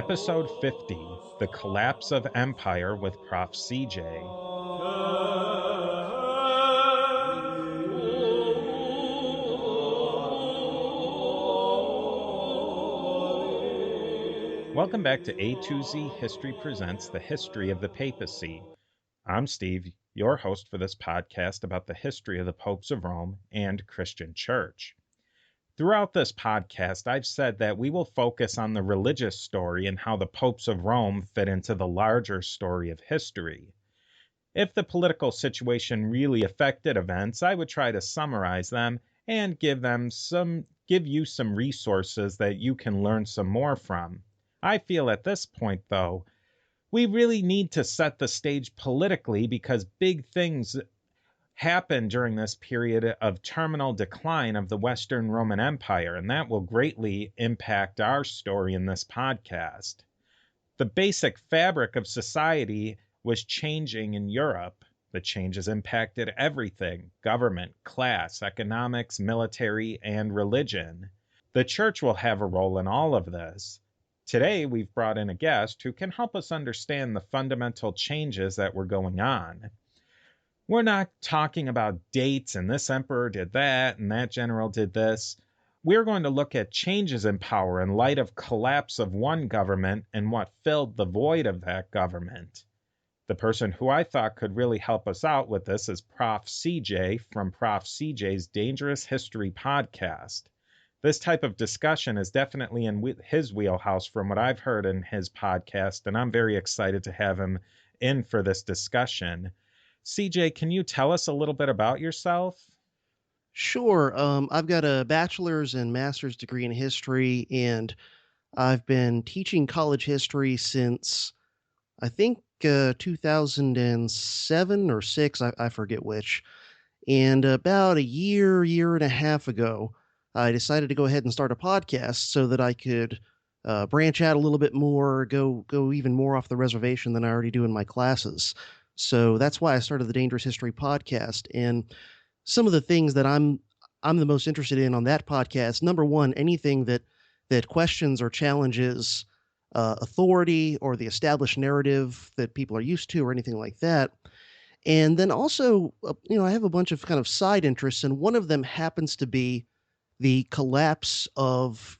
Episode 50, The Collapse of Empire with Prof CJ. Welcome back to A2Z History Presents The History of the Papacy. I'm Steve, your host for this podcast about the history of the popes of Rome and Christian Church. Throughout this podcast, I've said that we will focus on the religious story and how the popes of Rome fit into the larger story of history. If the political situation really affected events, I would try to summarize them and give you some resources that you can learn some more from. I feel at this point, though, we really need to set the stage politically because big things happened during this period of terminal decline of the Western Roman Empire, and that will greatly impact our story in this podcast. The basic fabric of society was changing in Europe. The changes impacted everything: government, class, economics, military, and religion. The church will have a role in all of this. Today, we've brought in a guest who can help us understand the fundamental changes that were going on. We're not talking about dates and this emperor did that and that general did this. We're going to look at changes in power in light of collapse of one government and what filled the void of that government. The person who I thought could really help us out with this is Prof CJ from Prof CJ's Dangerous History podcast. This type of discussion is definitely in his wheelhouse from what I've heard in his podcast, and I'm very excited to have him in for this discussion. CJ, can you tell us a little bit about yourself? Sure. I've got a bachelor's and master's degree in history, and I've been teaching college history since, I think, 2007 or 6, I forget which. And about a year and a half ago, I decided to go ahead and start a podcast so that I could branch out a little bit more, go even more off the reservation than I already do in my classes. So that's why I started the Dangerous History podcast. And some of the things that I'm the most interested in on that podcast, number one, anything that questions or challenges authority or the established narrative that people are used to or anything like that. And then also, I have a bunch of kind of side interests, and one of them happens to be the collapse of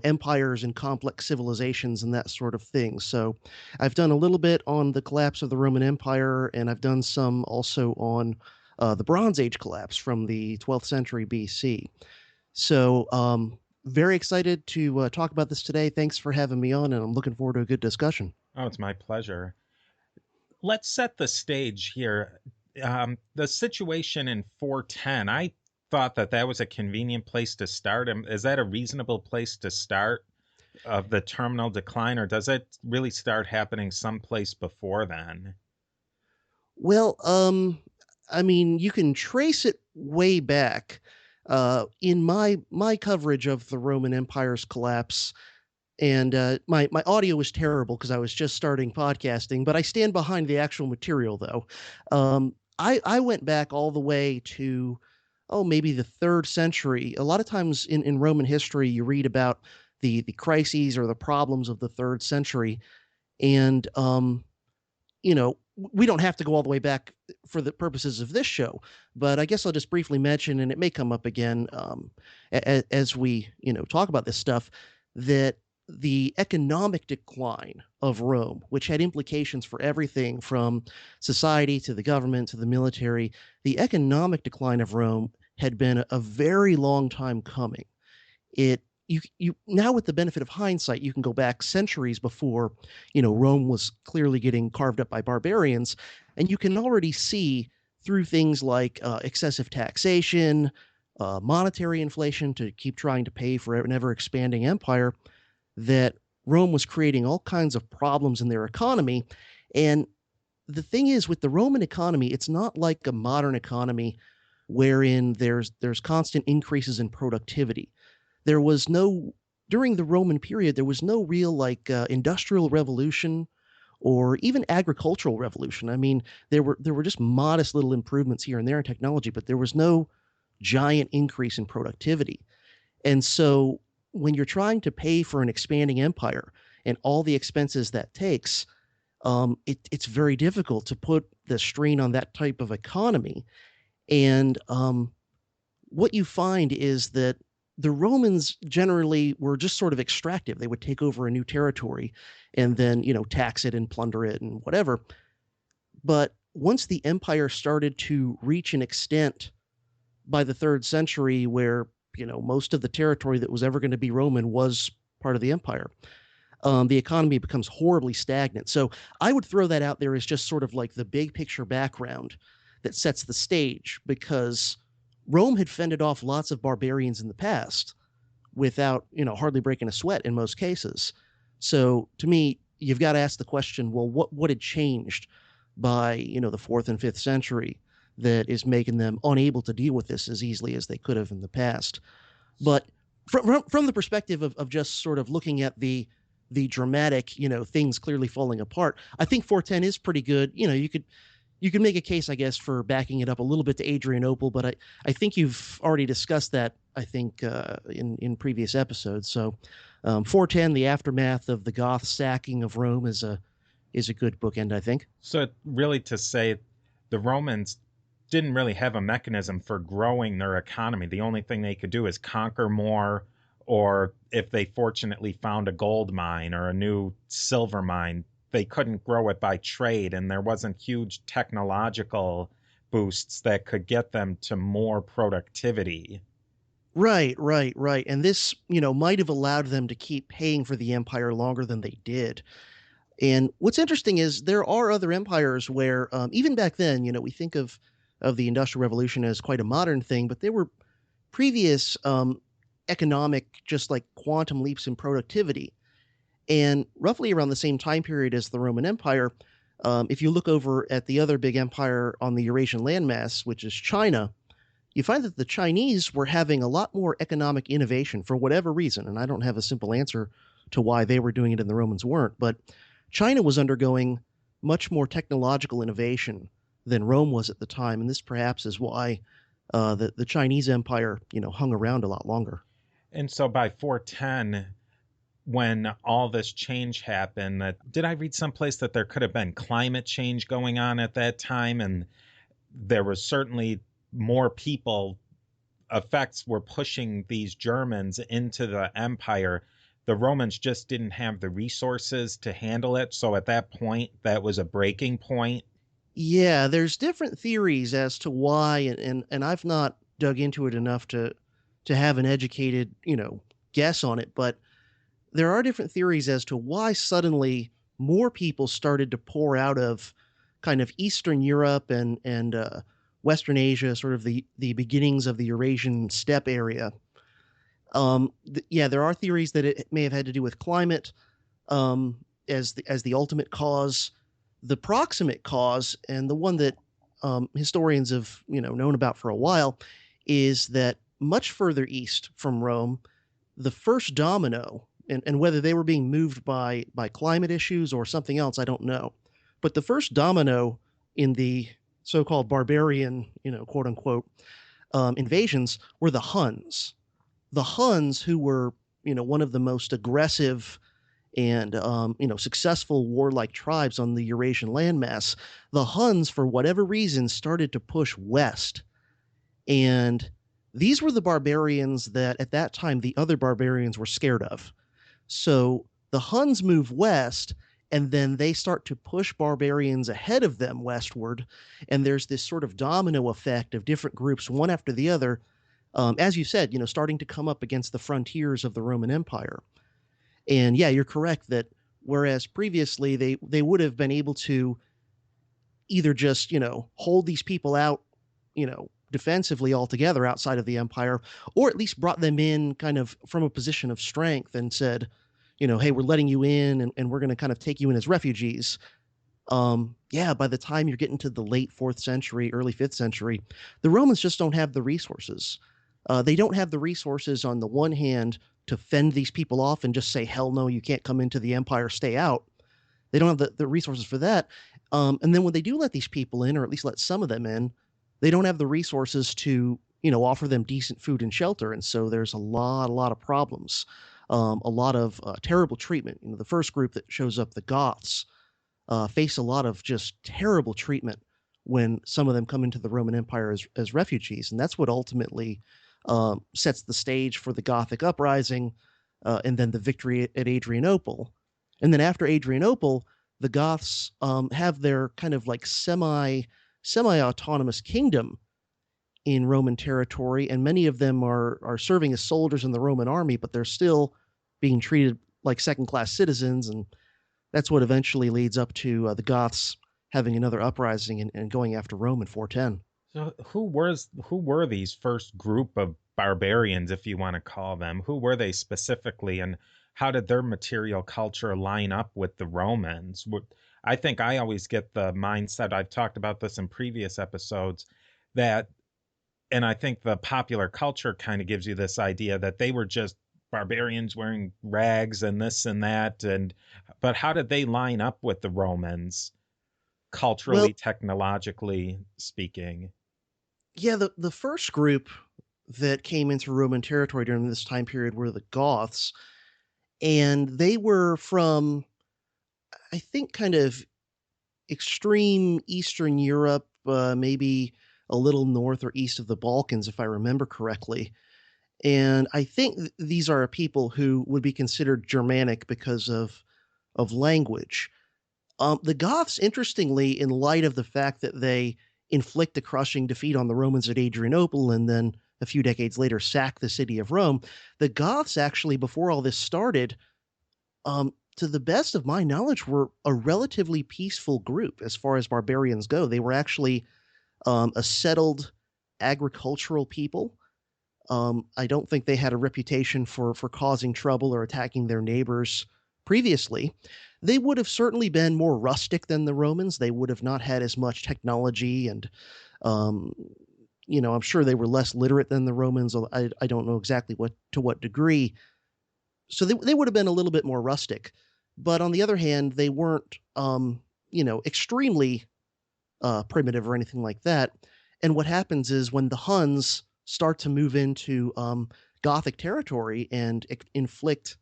empires and complex civilizations and that sort of thing. So I've done a little bit on the collapse of the Roman Empire, and I've done some also on the Bronze Age collapse from the 12th century BC. So very excited to talk about this today. Thanks for having me on, and I'm looking forward to a good discussion. Oh, it's my pleasure. Let's set the stage here. The situation in 410, I thought that was a convenient place to start. Is that a reasonable place to start of the terminal decline, or does it really start happening someplace before then? Well, I mean, you can trace it way back. In my coverage of the Roman Empire's collapse, and my audio was terrible because I was just starting podcasting, but I stand behind the actual material, though. I went back all the way to maybe the 3rd century. A lot of times in Roman history, you read about the crises or the problems of the 3rd century. And, we don't have to go all the way back for the purposes of this show, but I guess I'll just briefly mention, and it may come up again as we, talk about this stuff, that the economic decline of Rome, which had implications for everything from society to the government to the military, the economic decline of Rome had been a very long time coming. You now, with the benefit of hindsight, you can go back centuries before, Rome was clearly getting carved up by barbarians, and you can already see through things like excessive taxation, monetary inflation to keep trying to pay for an ever-expanding empire, that Rome was creating all kinds of problems in their economy. And the thing is, with the Roman economy, it's not like a modern economy wherein there's constant increases in productivity. During the Roman period, there was no real industrial revolution or even agricultural revolution. I mean, there were just modest little improvements here and there in technology, but there was no giant increase in productivity. And so when you're trying to pay for an expanding empire, and all the expenses that takes, it's very difficult to put the strain on that type of economy. And what you find is that the Romans generally were just sort of extractive. They would take over a new territory and then, tax it and plunder it and whatever. But once the empire started to reach an extent by the third century where, most of the territory that was ever going to be Roman was part of the empire, the economy becomes horribly stagnant. So I would throw that out there as just sort of like the big picture background that sets the stage, because Rome had fended off lots of barbarians in the past without, hardly breaking a sweat in most cases. So to me, you've got to ask the question, well, what had changed by, the fourth and fifth century that is making them unable to deal with this as easily as they could have in the past? But from the perspective of just sort of looking at the dramatic, things clearly falling apart, I think 410 is pretty good. You could make a case, I guess, for backing it up a little bit to Adrianople, but I think you've already discussed that, I think, in previous episodes. So 410, The Aftermath of the Goth Sacking of Rome, is a good bookend, I think. So really, to say the Romans didn't really have a mechanism for growing their economy. The only thing they could do is conquer more, or if they fortunately found a gold mine or a new silver mine, they couldn't grow it by trade, and there wasn't huge technological boosts that could get them to more productivity. Right. And this, might have allowed them to keep paying for the empire longer than they did. And what's interesting is there are other empires where, even back then, we think of the Industrial Revolution as quite a modern thing, but there were previous economic, just like quantum leaps in productivity. And roughly around the same time period as the Roman Empire, if you look over at the other big empire on the Eurasian landmass, which is China, you find that the Chinese were having a lot more economic innovation for whatever reason. And I don't have a simple answer to why they were doing it and the Romans weren't, but China was undergoing much more technological innovation than Rome was at the time. And this perhaps is why the Chinese empire, hung around a lot longer. And so by 410, when all this change happened, did I read someplace that there could have been climate change going on at that time? And there was certainly more people, effects were pushing these Germans into the empire. The Romans just didn't have the resources to handle it. So at that point, that was a breaking point. Yeah, there's different theories as to why, and I've not dug into it enough to have an educated, guess on it, but there are different theories as to why suddenly more people started to pour out of kind of Eastern Europe and Western Asia, sort of the beginnings of the Eurasian steppe area. There are theories that it may have had to do with climate as the ultimate cause. The proximate cause, and the one that historians have known about for a while, is that much further east from Rome, the first domino, and whether they were being moved by climate issues or something else, I don't know. But the first domino in the so-called barbarian, quote unquote, invasions were the Huns. The Huns, who were, one of the most aggressive and, successful warlike tribes on the Eurasian landmass, the Huns, for whatever reason, started to push west. And these were the barbarians that at that time the other barbarians were scared of. So the Huns move west, and then they start to push barbarians ahead of them westward. And there's this sort of domino effect of different groups, one after the other, as you said, starting to come up against the frontiers of the Roman Empire. And yeah, you're correct that whereas previously they would have been able to either just, hold these people out, defensively altogether outside of the empire, or at least brought them in kind of from a position of strength and said, hey, we're letting you in and we're going to kind of take you in as refugees. By the time you're getting to the late 4th century, early 5th century, the Romans just don't have the resources. They don't have the resources on the one hand to fend these people off and just say, hell no, you can't come into the empire, stay out. They don't have the resources for that. And then when they do let these people in, or at least let some of them in, they don't have the resources to, offer them decent food and shelter. And so there's a lot of problems. a lot of terrible treatment. The first group that shows up, the Goths, face a lot of just terrible treatment when some of them come into the Roman Empire as refugees. And that's what ultimately sets the stage for the Gothic uprising and then the victory at Adrianople. And then after Adrianople, the Goths have their kind of like semi autonomous kingdom in Roman territory, and many of them are serving as soldiers in the Roman army, but they're still being treated like second class citizens, and that's what eventually leads up to the Goths having another uprising and going after Rome in 410. So who were these first group of barbarians, if you want to call them? Who were they specifically, and how did their material culture line up with the Romans? I think I always get the mindset, I've talked about this in previous episodes, that, and I think the popular culture kind of gives you this idea that they were just barbarians wearing rags and this and that, and but how did they line up with the Romans culturally, Well, technologically speaking? yeah, the first group that came into Roman territory during this time period were the Goths, and they were from, I think, kind of extreme Eastern Europe, maybe a little north or east of the Balkans, if I remember correctly. And I think these are people who would be considered Germanic because of language. The Goths, interestingly, in light of the fact that they inflict a crushing defeat on the Romans at Adrianople and then a few decades later sack the city of Rome, the Goths actually, before all this started, to the best of my knowledge, were a relatively peaceful group as far as barbarians go. They were actually a settled agricultural people. I don't think they had a reputation for causing trouble or attacking their neighbors previously. They would have certainly been more rustic than the Romans. They would have not had as much technology, and um, I'm sure they were less literate than the Romans. I don't know exactly what degree. So they would have been a little bit more rustic. But on the other hand, they weren't extremely primitive or anything like that. And what happens is when the Huns start to move into Gothic territory and inflict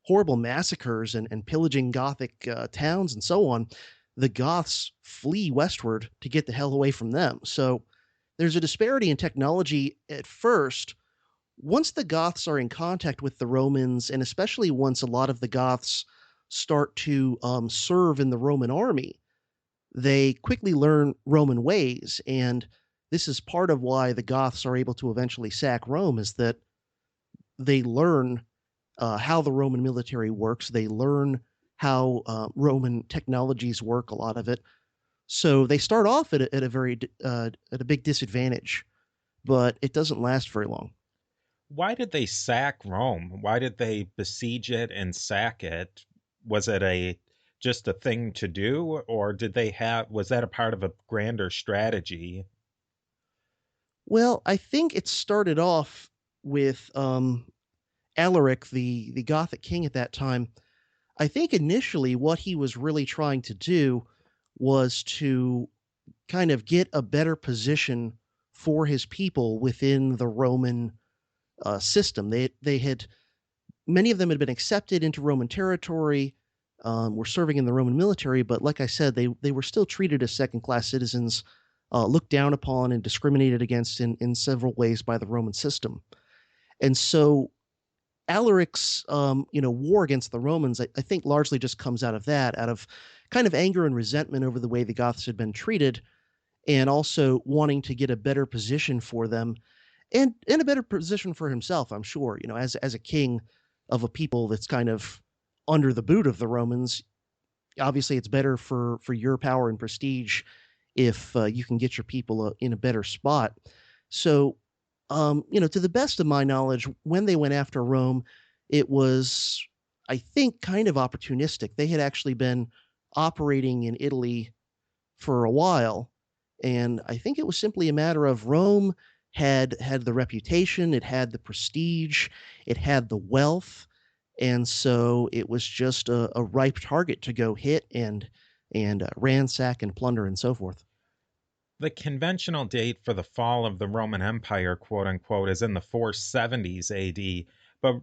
horrible massacres and pillaging Gothic towns and so on, the Goths flee westward to get the hell away from them. So there's a disparity in technology at first. Once the Goths are in contact with the Romans, and especially once a lot of the Goths start to serve in the Roman army, they quickly learn Roman ways. And this is part of why the Goths are able to eventually sack Rome, is that they learn how the Roman military works. They learn how Roman technologies work, a lot of it. So they start off at a very at a big disadvantage, but it doesn't last very long. Why did they sack Rome? Why did they besiege it and sack it? Was it a just a thing to do, or did they have was that a part of a grander strategy? Well, I think it started off with Alaric, the Gothic king at that time. I think initially what he was really trying to do was to kind of get a better position for his people within the Roman system. They had many of them had been accepted into Roman territory, were serving in the Roman military, but like I said, they were still treated as second class citizens, looked down upon and discriminated against in several ways by the Roman system. And so Alaric's war against the Romans, I think, largely just comes out of that, out of kind of anger and resentment over the way the Goths had been treated, and also wanting to get a better position for them, and a better position for himself. I'm sure, as a king of a people that's kind of under the boot of the Romans. Obviously, it's better for your power and prestige if you can get your people in a better spot. So, to the best of my knowledge, when they went after Rome, it was, I think, kind of opportunistic. They had actually been operating in Italy for a while, and I think it was simply a matter of Rome had the reputation, it had the prestige, it had the wealth, and so it was just a ripe target to go hit and ransack and plunder and so forth. The conventional date for the fall of the Roman Empire, quote unquote, is in the 470s AD, but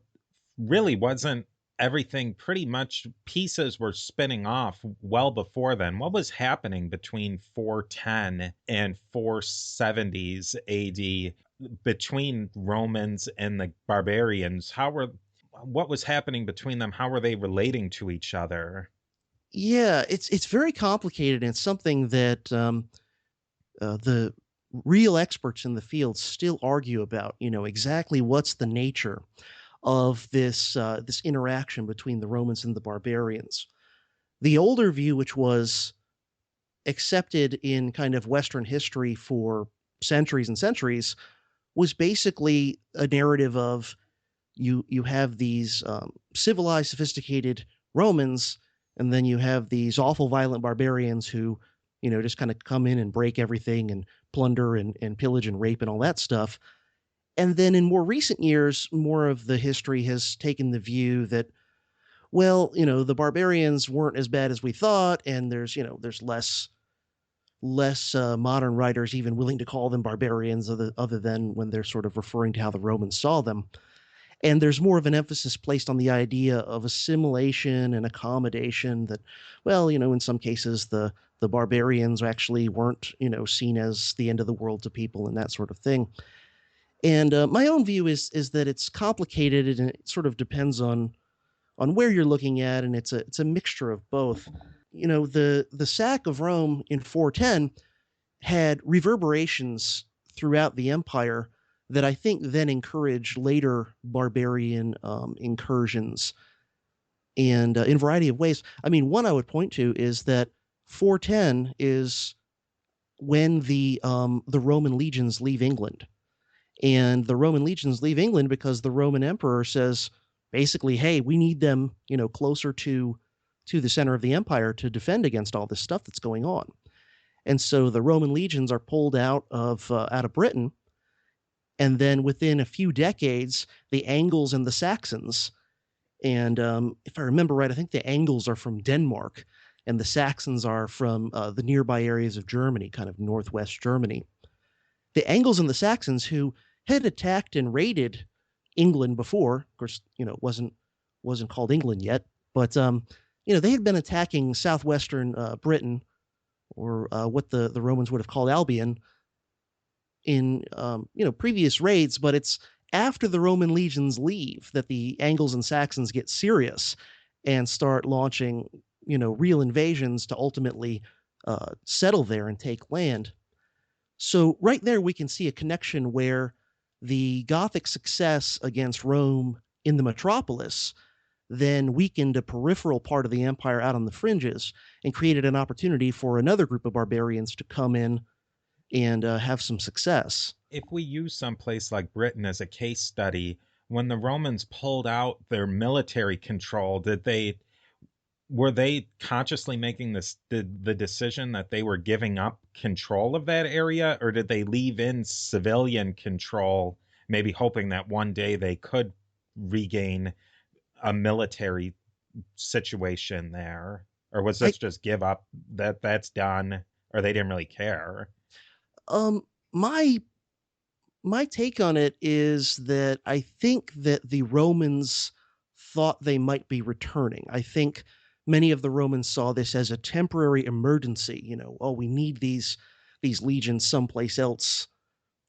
really wasn't everything pretty much pieces were spinning off well before then? What was happening between 410 and 470s AD between Romans and the barbarians? What was happening between them? How were they relating to each other? Yeah, it's very complicated, and it's something that the real experts in the field still argue about. Exactly what's the nature of this interaction between the Romans and the barbarians. The older view, which was accepted in kind of Western history for centuries and centuries, was basically a narrative of you have these civilized, sophisticated Romans, and then you have these awful, violent barbarians who, just kind of come in and break everything and plunder and pillage and rape and all that stuff. And then in more recent years, more of the history has taken the view that, well, the barbarians weren't as bad as we thought, and there's less modern writers even willing to call them barbarians other than when they're sort of referring to how the Romans saw them. And there's more of an emphasis placed on the idea of assimilation and accommodation that, well, in some cases, the barbarians actually weren't, seen as the end of the world to people and that sort of thing. And my own view is that it's complicated and it sort of depends on where you're looking at, and it's a mixture of both. The sack of Rome in 410 had reverberations throughout the empire that I think then encouraged later barbarian incursions, and in a variety of ways. I mean, one I would point to is that 410 is when the Roman legions leave England, and the Roman legions leave England because the Roman emperor says basically, "Hey, we need them, closer to the center of the empire to defend against all this stuff that's going on." And so the Roman legions are pulled out of Britain, and then within a few decades, the Angles and the Saxons, and if I remember right, I think the Angles are from Denmark, and the Saxons are from the nearby areas of Germany, kind of northwest Germany. The Angles and the Saxons, who had attacked and raided England before, of course, it wasn't called England yet, but they had been attacking southwestern Britain, or what the Romans would have called Albion, in previous raids. But it's after the Roman legions leave that the Angles and Saxons get serious and start launching real invasions to ultimately settle there and take land. So right there we can see a connection where the Gothic success against Rome in the metropolis then weakened a peripheral part of the empire out on the fringes and created an opportunity for another group of barbarians to come in and have some success. If we use someplace like Britain as a case study, when the Romans pulled out their military control, were they consciously making the decision that they were giving up control of that area, or did they leave in civilian control, maybe hoping that one day they could regain a military situation there? Or was I this just give up, that's done, or they didn't really care? um my my take on it is that I think that the Romans thought they might be returning. I think many of the Romans saw this as a temporary emergency. Oh, we need these legions someplace else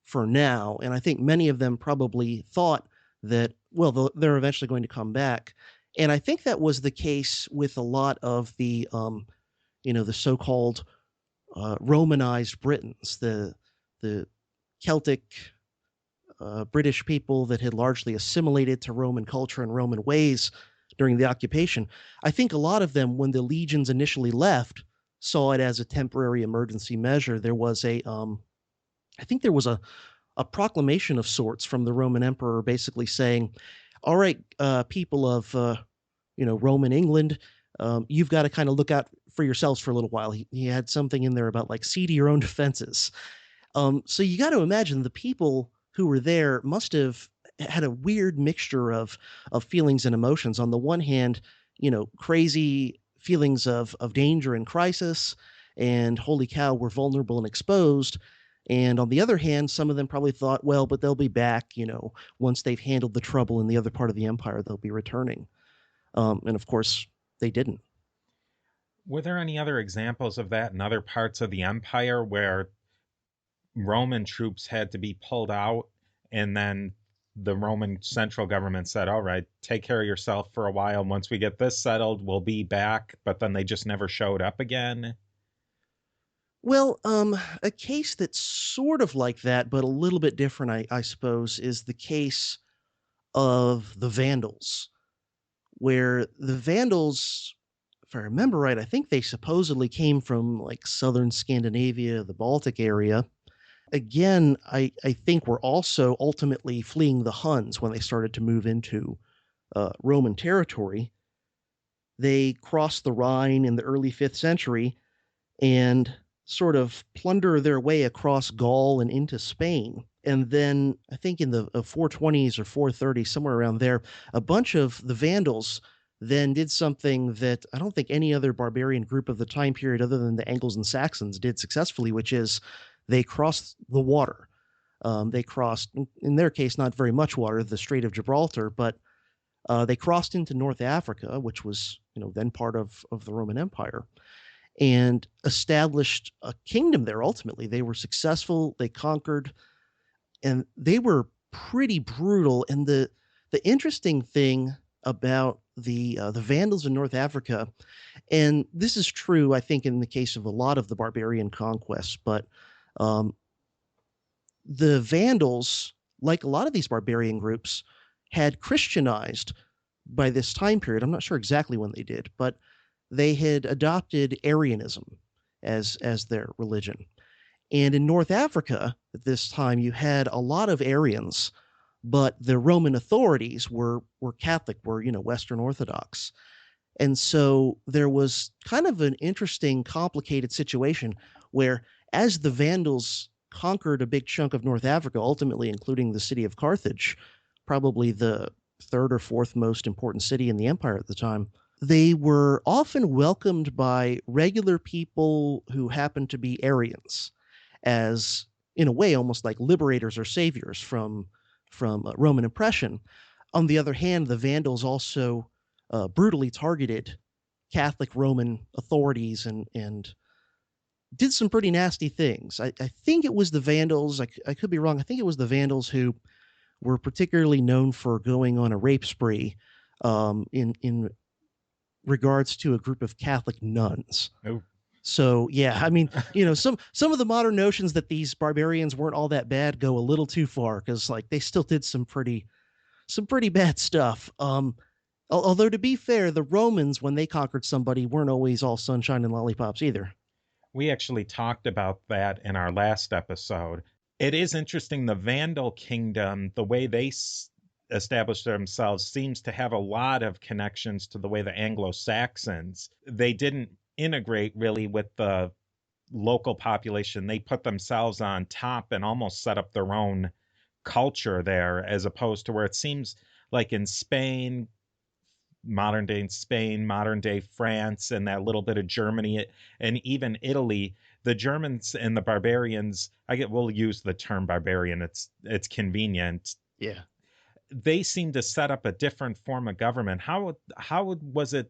for now. And I think many of them probably thought that, well, they're eventually going to come back. And I think that was the case with a lot of the so-called Romanized Britons, the Celtic British people that had largely assimilated to Roman culture and Roman ways during the occupation. I think a lot of them, when the legions initially left, saw it as a temporary emergency measure. I think there was a proclamation of sorts from the Roman emperor, basically saying, "All right, people of Roman England, you've got to kind of look out for yourselves for a little while." He had something in there about like see to your own defenses. So you got to imagine the people who were there must have had a weird mixture of feelings and emotions. On the one hand, crazy feelings of danger and crisis, and holy cow, we're vulnerable and exposed. And on the other hand, some of them probably thought, well, but they'll be back, once they've handled the trouble in the other part of the empire, they'll be returning. And of course, they didn't. Were there any other examples of that in other parts of the empire where Roman troops had to be pulled out and then the Roman central government said, all right, take care of yourself for a while. Once we get this settled, we'll be back. But then they just never showed up again? Well, a case that's sort of like that, but a little bit different, I suppose, is the case of the Vandals, where the Vandals, if I remember right, I think they supposedly came from like southern Scandinavia, the Baltic area. Again, I think were also ultimately fleeing the Huns when they started to move into Roman territory. They crossed the Rhine in the early 5th century and sort of plunder their way across Gaul and into Spain. And then I think in the 420s or 430s, somewhere around there, a bunch of the Vandals then did something that I don't think any other barbarian group of the time period other than the Angles and Saxons did successfully, which is they crossed the water. They crossed, in their case, not very much water, the Strait of Gibraltar, but they crossed into North Africa, which was, then part of the Roman Empire, and established a kingdom there. Ultimately, they were successful. They conquered, and they were pretty brutal. And the interesting thing about the Vandals in North Africa, and this is true, I think, in the case of a lot of the barbarian conquests, but um, the Vandals, like a lot of these barbarian groups, had Christianized by this time period. I'm not sure exactly when they did, but they had adopted Arianism as their religion. And in North Africa at this time, you had a lot of Arians, but the Roman authorities were Catholic, were Western Orthodox. And so there was kind of an interesting, complicated situation where, as the Vandals conquered a big chunk of North Africa, ultimately including the city of Carthage, probably the third or fourth most important city in the empire at the time, they were often welcomed by regular people who happened to be Arians as, in a way, almost like liberators or saviors from Roman oppression. On the other hand, the Vandals also brutally targeted Catholic Roman authorities and did some pretty nasty things. I think it was the Vandals. I could be wrong. I think it was the Vandals who were particularly known for going on a rape spree in regards to a group of Catholic nuns. Oh. So yeah, I mean, some of the modern notions that these barbarians weren't all that bad go a little too far, because like they still did some pretty bad stuff. Although to be fair, the Romans, when they conquered somebody, weren't always all sunshine and lollipops either. We actually talked about that in our last episode. It is interesting. The Vandal kingdom, the way they established themselves, seems to have a lot of connections to the way the Anglo-Saxons. They didn't integrate really with the local population. They put themselves on top and almost set up their own culture there, as opposed to where it seems like in Spain, modern day Spain, modern day France, and that little bit of Germany, and even Italy, the Germans and the barbarians, we'll use the term barbarian, it's convenient. Yeah. They seem to set up a different form of government. How was it,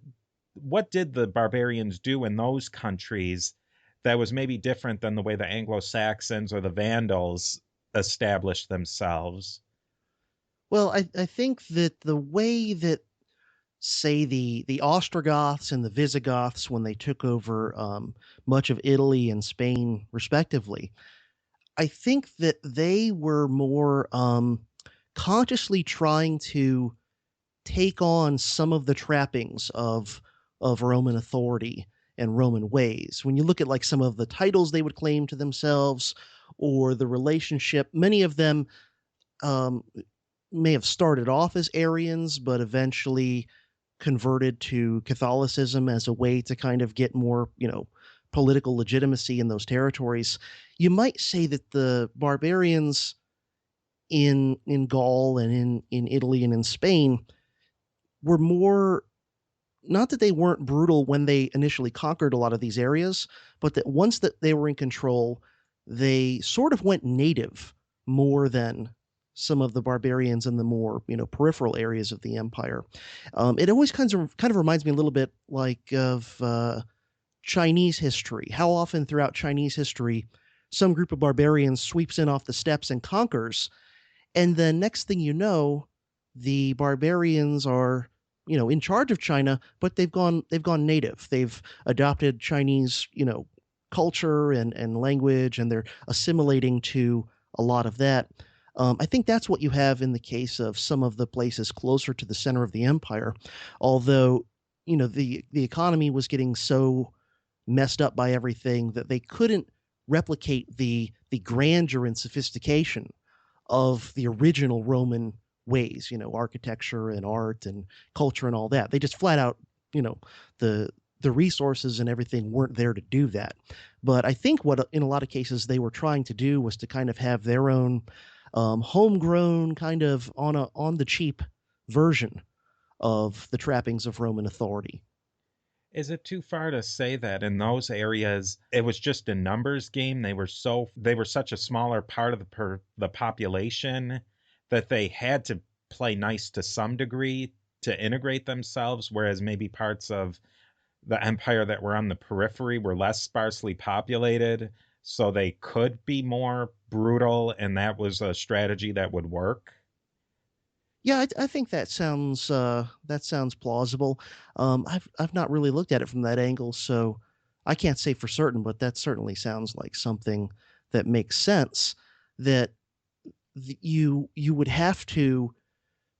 what did the barbarians do in those countries that was maybe different than the way the Anglo-Saxons or the Vandals established themselves? Well, I think that the way that, say, the Ostrogoths and the Visigoths, when they took over much of Italy and Spain respectively, I think that they were more consciously trying to take on some of the trappings of Roman authority and Roman ways. When you look at like some of the titles they would claim to themselves, or the relationship, many of them um, may have started off as Arians, but eventually converted to Catholicism as a way to kind of get more, political legitimacy in those territories. You might say that the barbarians in Gaul and in Italy and in Spain were more, not that they weren't brutal when they initially conquered a lot of these areas, but that once that they were in control, they sort of went native more than some of the barbarians in the more peripheral areas of the empire. It always kind of reminds me a little bit like of Chinese history. How often throughout Chinese history, some group of barbarians sweeps in off the steppes and conquers, and then next thing you know, the barbarians are in charge of China, but they've gone native. They've adopted Chinese culture and language, and they're assimilating to a lot of that. I think that's what you have in the case of some of the places closer to the center of the empire, although the economy was getting so messed up by everything that they couldn't replicate the grandeur and sophistication of the original Roman ways, architecture and art and culture and all that. They just flat out, you know, the the resources and everything weren't there to do that. But I think what in a lot of cases they were trying to do was to kind of have their own homegrown kind of on the cheap version of the trappings of Roman authority. Is it too far to say that in those areas it was just a numbers game? They were such a smaller part of the population that they had to play nice to some degree to integrate themselves, whereas maybe parts of the empire that were on the periphery were less sparsely populated, so they could be more brutal, and that was a strategy that would work. Yeah, I think that sounds plausible. I've not really looked at it from that angle, so I can't say for certain, but that certainly sounds like something that makes sense. That you would have to,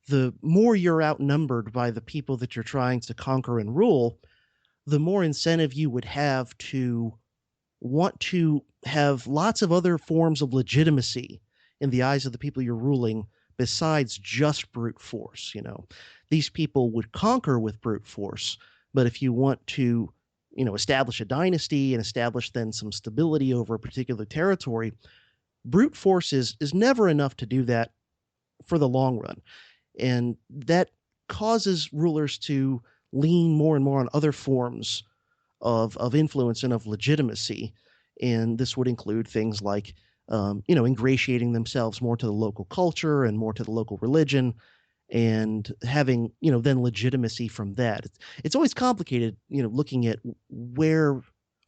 the more you're outnumbered by the people that you're trying to conquer and rule, the more incentive you would have to want to have lots of other forms of legitimacy in the eyes of the people you're ruling besides just brute force. These people would conquer with brute force, but if you want to establish a dynasty and establish then some stability over a particular territory, brute force is never enough to do that for the long run. And that causes rulers to lean more and more on other forms of influence and of legitimacy. And this would include things like, ingratiating themselves more to the local culture and more to the local religion, and having, then legitimacy from that. It's always complicated, looking at where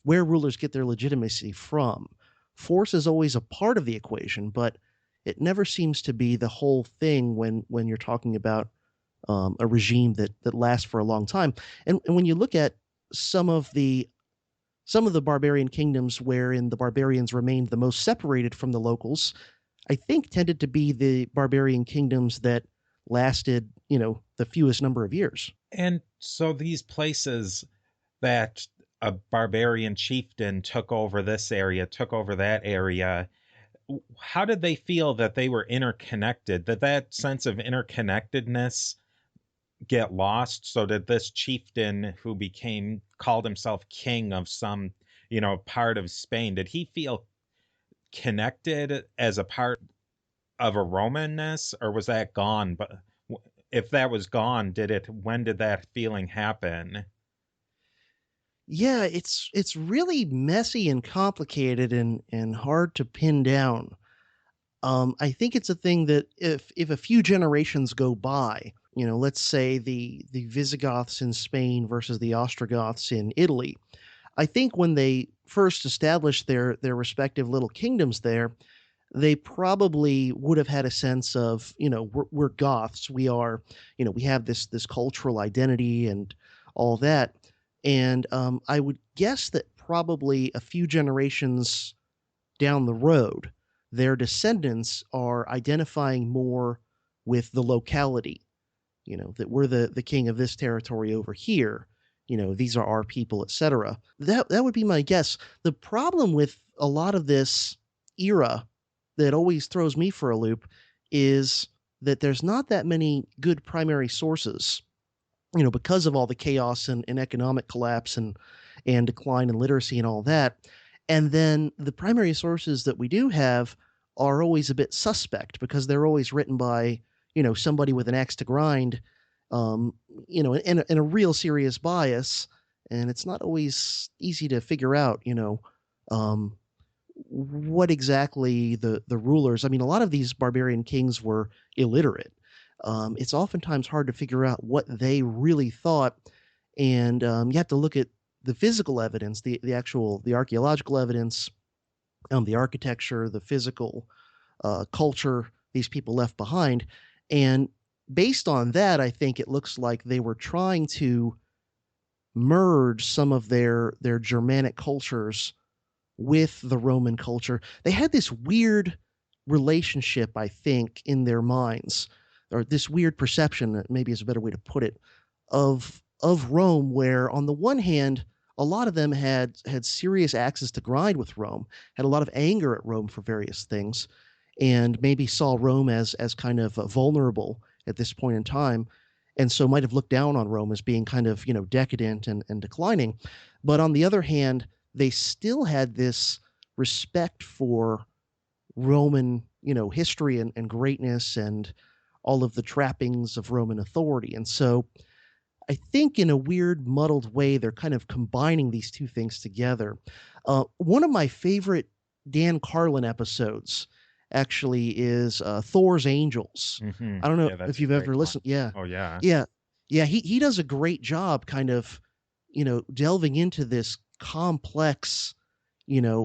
rulers get their legitimacy from. Force is always a part of the equation, but it never seems to be the whole thing when you're talking about a regime that lasts for a long time. And when you look at some of the some of the barbarian kingdoms wherein the barbarians remained the most separated from the locals, I think tended to be the barbarian kingdoms that lasted, the fewest number of years. And so these places that a barbarian chieftain took over this area, took over that area, how did they feel that they were interconnected? Did that sense of interconnectedness get lost? So did this chieftain who became called himself king of some, part of Spain, did he feel connected as a part of a Romanness, or was that gone? But if that was gone, when did that feeling happen? Yeah, it's really messy and complicated and hard to pin down. I think it's a thing that if a few generations go by, let's say the Visigoths in Spain versus the Ostrogoths in Italy, I think when they first established their respective little kingdoms there, they probably would have had a sense of, we're Goths, we have this cultural identity and all that, and I would guess that probably a few generations down the road, their descendants are identifying more with the locality, that we're the king of this territory over here. These are our people, etc. That would be my guess. The problem with a lot of this era that always throws me for a loop is that there's not that many good primary sources, because of all the chaos and economic collapse and decline in literacy and all that. And then the primary sources that we do have are always a bit suspect because they're always written by, somebody with an axe to grind, um, in a real serious bias. And it's not always easy to figure out, um, what exactly the rulers. I mean, a lot of these barbarian kings were illiterate. It's oftentimes hard to figure out what they really thought, and you have to look at the physical evidence, the archaeological evidence, the architecture, the physical culture these people left behind, and based on that, I think it looks like they were trying to merge some of their Germanic cultures with the Roman culture. They had this weird relationship, I think, in their minds, or this weird perception, maybe is a better way to put it, of Rome, where on the one hand, a lot of them had serious axes to grind with Rome, had a lot of anger at Rome for various things, and maybe saw Rome as kind of vulnerable at this point in time, and so might have looked down on Rome as being kind of decadent and declining. But on the other hand, they still had this respect for Roman, history and greatness and all of the trappings of Roman authority. And so I think in a weird, muddled way, they're kind of combining these two things together. One of my favorite Dan Carlin episodes actually is Thor's Angels. I don't know Yeah, that's if a you've great ever one. listened. Yeah, Oh, yeah. yeah, yeah. He does a great job, kind of, delving into this complex,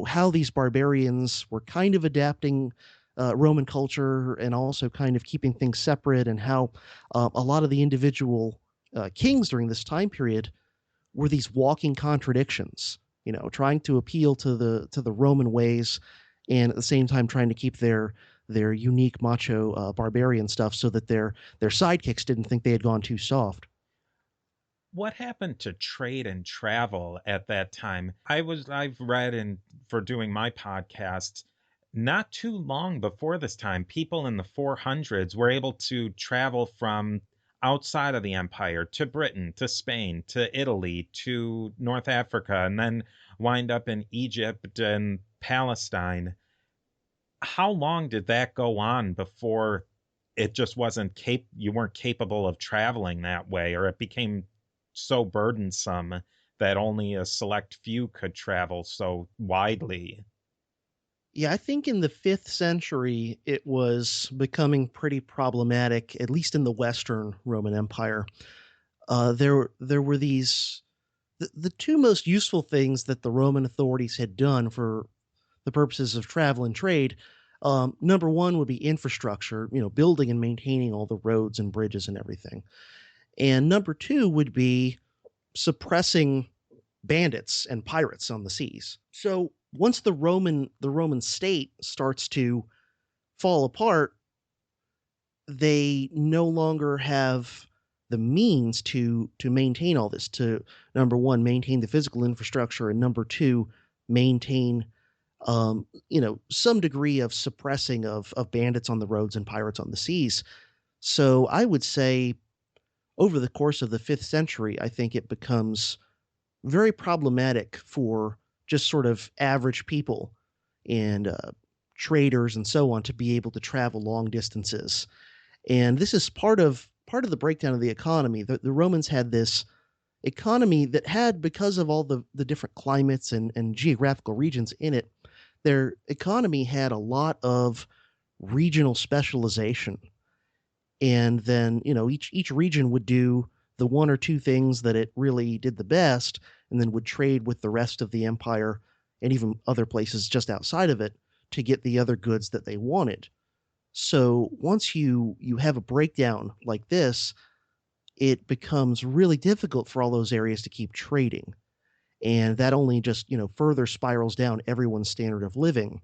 how these barbarians were kind of adapting Roman culture and also kind of keeping things separate, and how a lot of the individual kings during this time period were these walking contradictions, trying to appeal to the Roman ways, and at the same time trying to keep their unique macho barbarian stuff, so that their sidekicks didn't think they had gone too soft. What happened to trade and travel at that time? I've read, and for doing my podcast, not too long before this time, people in the 400s were able to travel from outside of the empire to Britain, to Spain, to Italy, to North Africa, and then wind up in Egypt and Palestine. How long did that go on before it just wasn't you weren't capable of traveling that way, or it became so burdensome that only a select few could travel so widely? Yeah, I think in the 5th century it was becoming pretty problematic, at least in the Western Roman Empire. There were these the two most useful things that the Roman authorities had done for the purposes of travel and trade. Number one would be infrastructure, building and maintaining all the roads and bridges and everything. And number two would be suppressing bandits and pirates on the seas. So once the Roman state starts to fall apart, they no longer have the means to maintain all this, to number one maintain the physical infrastructure, and number two maintain some degree of suppressing of bandits on the roads and pirates on the seas. So I would say over the course of the 5th century, I think it becomes very problematic for just sort of average people and traders and so on to be able to travel long distances. And this is part of the breakdown of the economy. The Romans had this economy that had, because of all the different climates and geographical regions in it, their economy had a lot of regional specialization. And then, each region would do the one or two things that it really did the best, and then would trade with the rest of the empire and even other places just outside of it to get the other goods that they wanted. So once you have a breakdown like this, it becomes really difficult for all those areas to keep trading. And that only just, further spirals down everyone's standard of living.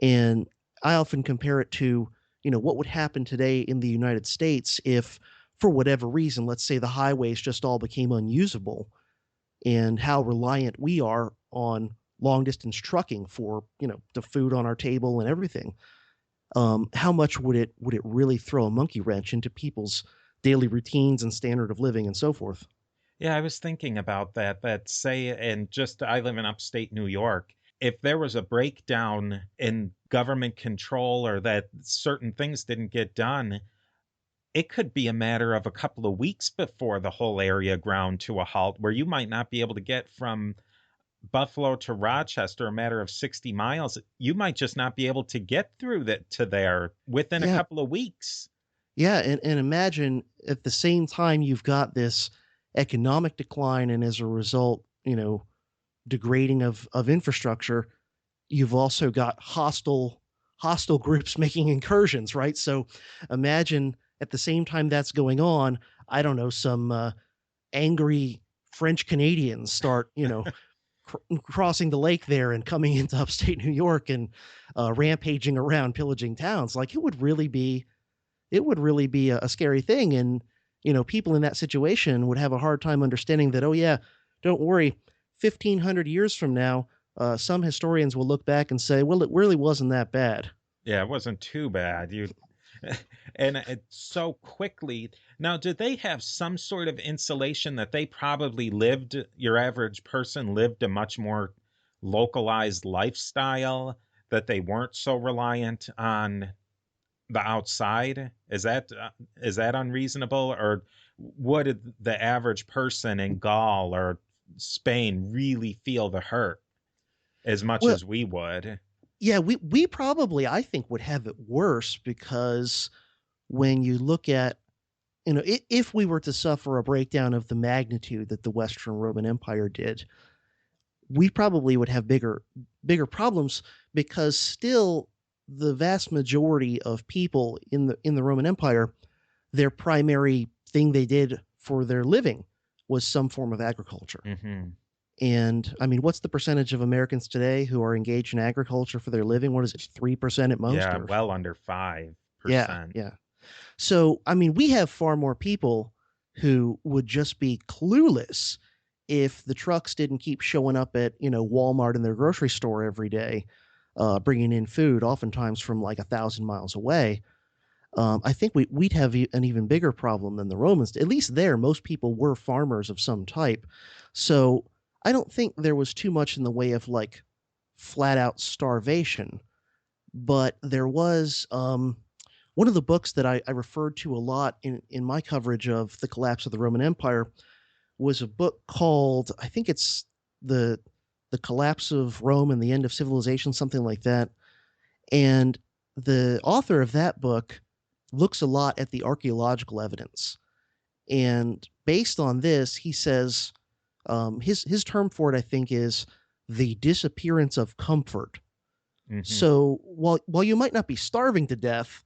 And I often compare it to, what would happen today in the United States if, for whatever reason, let's say the highways just all became unusable, and how reliant we are on long distance trucking for, the food on our table and everything. How much would it really throw a monkey wrench into people's daily routines and standard of living and so forth? Yeah, I was thinking about that. That say, and just I live in upstate New York. If there was a breakdown in government control, or that certain things didn't get done, it could be a matter of a couple of weeks before the whole area ground to a halt, where you might not be able to get from Buffalo to Rochester, a matter of 60 miles, you might just not be able to get through that to there within a Yeah. couple of weeks. Yeah. And imagine at the same time you've got this economic decline, and as a result, degrading of infrastructure, you've also got hostile groups making incursions, right? So imagine at the same time that's going on, I don't know, some angry French Canadians start, crossing the lake there and coming into upstate New York and rampaging around, pillaging towns. Like it would really be a scary thing, and people in that situation would have a hard time understanding that. Oh yeah, don't worry, 1,500 years from now, some historians will look back and say, well, it really wasn't that bad. Yeah, it wasn't too bad. You and it so quickly. Now, did they have some sort of insulation that they probably lived, your average person lived a much more localized lifestyle, that they weren't so reliant on the outside? Is that unreasonable, or would the average person in Gaul or Spain really feel the hurt as much Well, as we would? yeah, we probably, I think, would have it worse, because when you look at, if we were to suffer a breakdown of the magnitude that the Western Roman Empire did, we probably would have bigger problems, because still the vast majority of people in the Roman Empire, their primary thing they did for their living was some form of agriculture. Hmm. And I mean, what's the percentage of Americans today who are engaged in agriculture for their living? What is it, 3% at most? Yeah, Or well under yeah, 5%. yeah. So I mean, we have far more people who would just be clueless if the trucks didn't keep showing up at Walmart and their grocery store every day, bringing in food, oftentimes from like 1,000 miles away. I think we'd have an even bigger problem than the Romans. At least there, most people were farmers of some type. So I don't think there was too much in the way of like flat out starvation, but there was one of the books that I referred to a lot in my coverage of the collapse of the Roman Empire was a book called, I think it's the the collapse of Rome and the end of civilization, something like that. And the author of that book looks a lot at the archaeological evidence. And based on this, he says his term for it, I think, is the disappearance of comfort. Hmm. So while you might not be starving to death,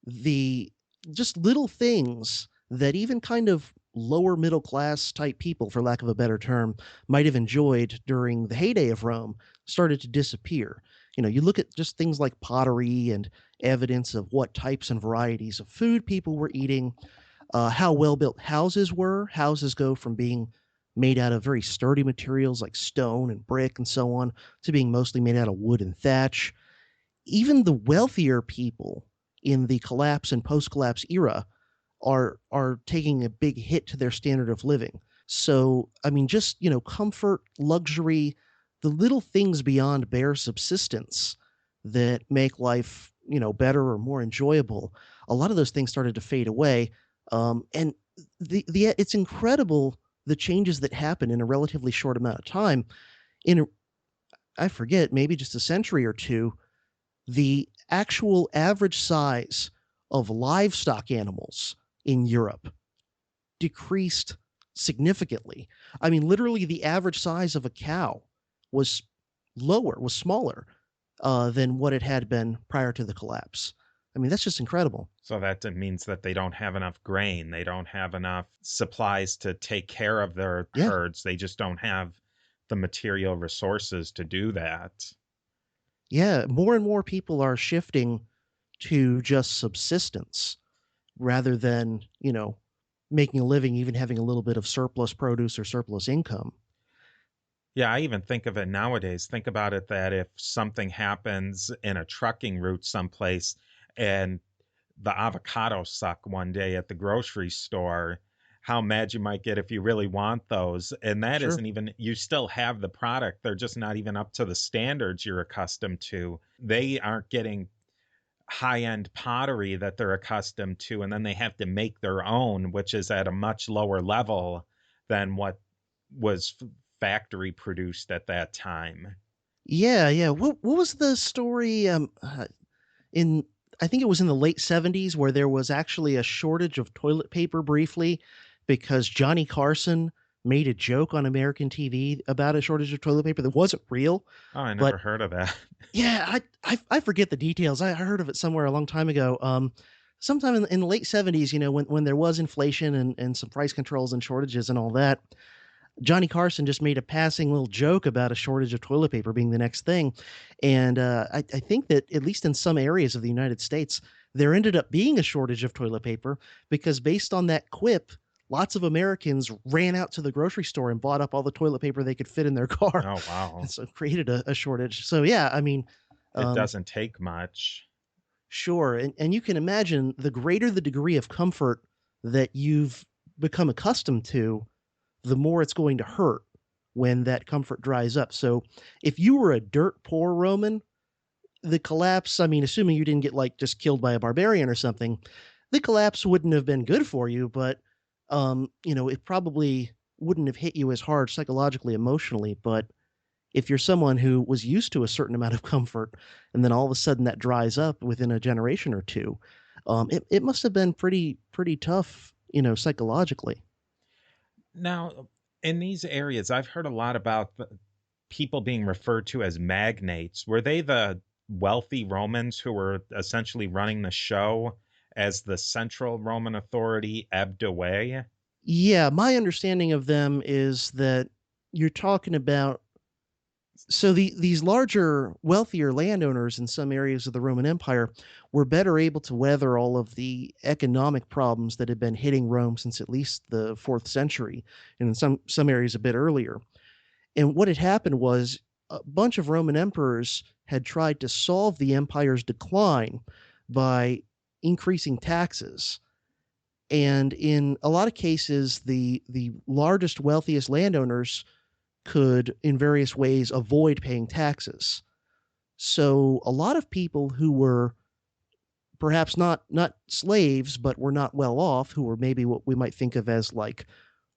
the just little things that even kind of lower middle class type people, for lack of a better term, might have enjoyed during the heyday of Rome started to disappear. You look at just things like pottery and evidence of what types and varieties of food people were eating, how well built houses were. Houses go from being made out of very sturdy materials like stone and brick and so on to being mostly made out of wood and thatch. Even the wealthier people in the collapse and post-collapse era are taking a big hit to their standard of living. So, I mean, just, comfort, luxury, the little things beyond bare subsistence that make life, better or more enjoyable. A lot of those things started to fade away. And the it's incredible the changes that happen in a relatively short amount of time. In a, I forget, maybe just a century or two, the actual average size of livestock animals in Europe decreased significantly. I mean, literally, the average size of a cow was was smaller than what it had been prior to the collapse. I mean, that's just incredible. So that means that they don't have enough grain. They don't have enough supplies to take care of their Yeah. herds. They just don't have the material resources to do that. Yeah. More and more people are shifting to just subsistence rather than, making a living, even having a little bit of surplus produce or surplus income. Yeah, I even think of it nowadays. Think about it that if something happens in a trucking route someplace and the avocados suck one day at the grocery store, how mad you might get if you really want those. And that Sure. isn't even, you still have the product. They're just not even up to the standards you're accustomed to. They aren't getting high end pottery that they're accustomed to. And then they have to make their own, which is at a much lower level than what was factory produced at that time. Yeah, yeah. What was the story? In I think it was in the late 70s where there was actually a shortage of toilet paper briefly because Johnny Carson made a joke on American TV about a shortage of toilet paper that wasn't real. Oh, I never But heard of that. yeah, I forget the details. I heard of it somewhere a long time ago. Sometime in the late 70s, when there was inflation and some price controls and shortages and all that, Johnny Carson just made a passing little joke about a shortage of toilet paper being the next thing. And I think that, at least in some areas of the United States, there ended up being a shortage of toilet paper because, based on that quip, lots of Americans ran out to the grocery store and bought up all the toilet paper they could fit in their car. Oh, And wow. so created a shortage. So, yeah, I mean, It um, doesn't take much. sure. And you can imagine, the greater the degree of comfort that you've become accustomed to, the more it's going to hurt when that comfort dries up. So if you were a dirt poor Roman, the collapse, I mean, assuming you didn't get like just killed by a barbarian or something, the collapse wouldn't have been good for you, but it probably wouldn't have hit you as hard psychologically, emotionally. But if you're someone who was used to a certain amount of comfort and then all of a sudden that dries up within a generation or two, it must have been pretty tough, psychologically. Now, in these areas, I've heard a lot about people being referred to as magnates. Were they the wealthy Romans who were essentially running the show as the central Roman authority ebbed away? Yeah, my understanding of them is that you're talking about, so these larger, wealthier landowners in some areas of the Roman Empire were better able to weather all of the economic problems that had been hitting Rome since at least the fourth century, and in some areas a bit earlier. And what had happened was, a bunch of Roman emperors had tried to solve the empire's decline by increasing taxes. And in a lot of cases, the largest, wealthiest landowners could, in various ways, avoid paying taxes. So a lot of people who were perhaps not slaves, but were not well off, who were maybe what we might think of as like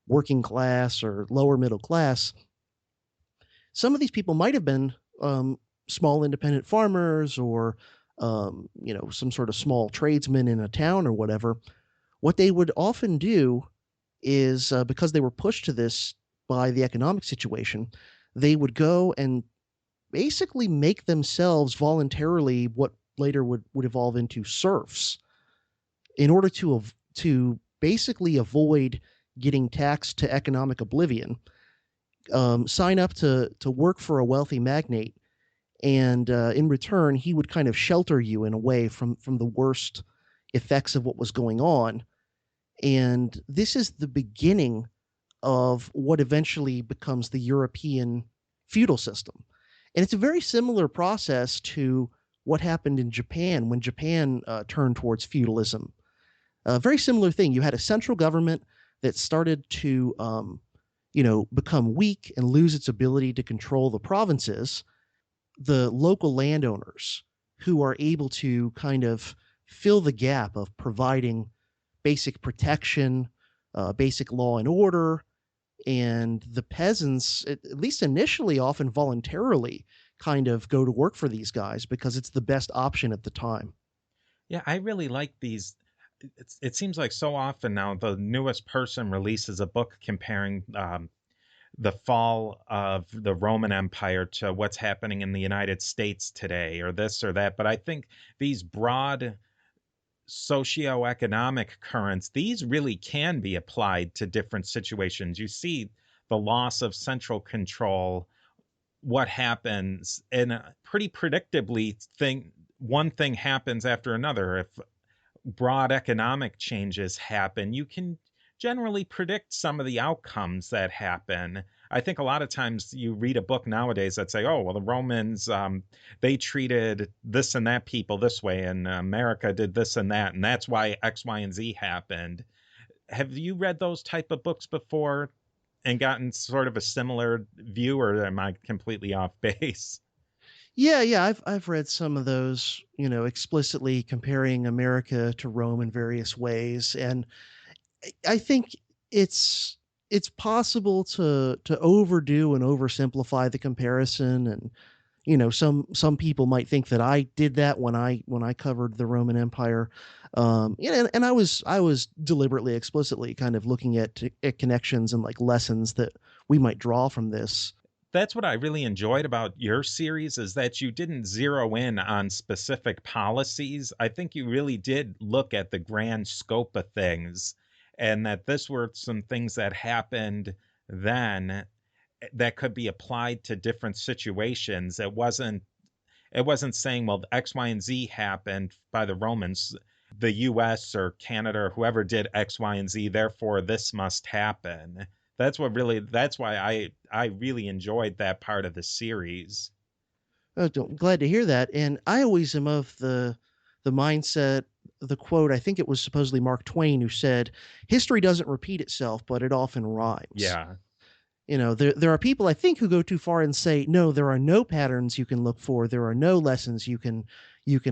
working class or lower middle class, some of these people might have been small independent farmers, or some sort of small tradesmen in a town or whatever. What they would often do is, because they were pushed to this by the economic situation, they would go and basically make themselves voluntarily what later would evolve into serfs, in order to basically avoid getting taxed to economic oblivion. Sign up to work for a wealthy magnate, and in return, he would kind of shelter you in a way from the worst effects of what was going on. And this is the beginning of what eventually becomes the European feudal system. And it's a very similar process to what happened in Japan when Japan turned towards feudalism. A very similar thing. You had a central government that started to, become weak and lose its ability to control the provinces. The local landowners, who are able to kind of fill the gap of providing basic protection, basic law and order, and the peasants, at least initially, often voluntarily, kind of go to work for these guys because it's the best option at the time. Yeah, I really like these. It seems like so often now the newest person releases a book comparing the fall of the Roman Empire to what's happening in the United States today, or this or that. But I think these broad socioeconomic currents, these really can be applied to different situations. You see the loss of central control, what happens, and pretty predictably, one thing happens after another. If broad economic changes happen, you can generally predict some of the outcomes that happen. I think a lot of times you read a book nowadays that say, "Oh, well, the Romans, they treated this and that people this way, and America did this and that's why X, Y, and Z happened." Have you read those type of books before and gotten sort of a similar view, or am I completely off base? Yeah, yeah, I've read some of those, explicitly comparing America to Rome in various ways, and I think it's it's possible to overdo and oversimplify the comparison, and some people might think that I did that when I covered the Roman Empire. And I was deliberately, explicitly kind of looking at connections and like lessons that we might draw from this. That's what I really enjoyed about your series, is that you didn't zero in on specific policies. I think you really did look at the grand scope of things, and that this were some things that happened then that could be applied to different situations. It wasn't saying, well, X, Y, and Z happened by the Romans. The US or Canada or whoever did X, Y, and Z, therefore this must happen. That's why I really enjoyed that part of the series. Glad to hear that. And I always am of the mindset, the quote, I think it was supposedly Mark Twain who said, "History doesn't repeat itself, but it often rhymes." Yeah. There are people, I think, who go too far and say, no, there are no patterns you can look for, there are no lessons you can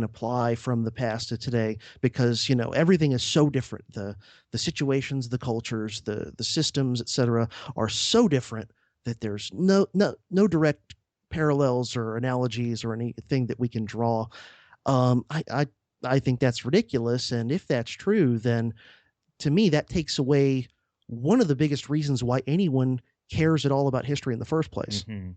apply from the past to today, because everything is so different. The situations, the cultures, the systems, etc., are so different that there's no direct parallels or analogies or anything that we can draw. I think that's ridiculous, and if that's true, then to me that takes away one of the biggest reasons why anyone cares at all about history in the first place. Hmm.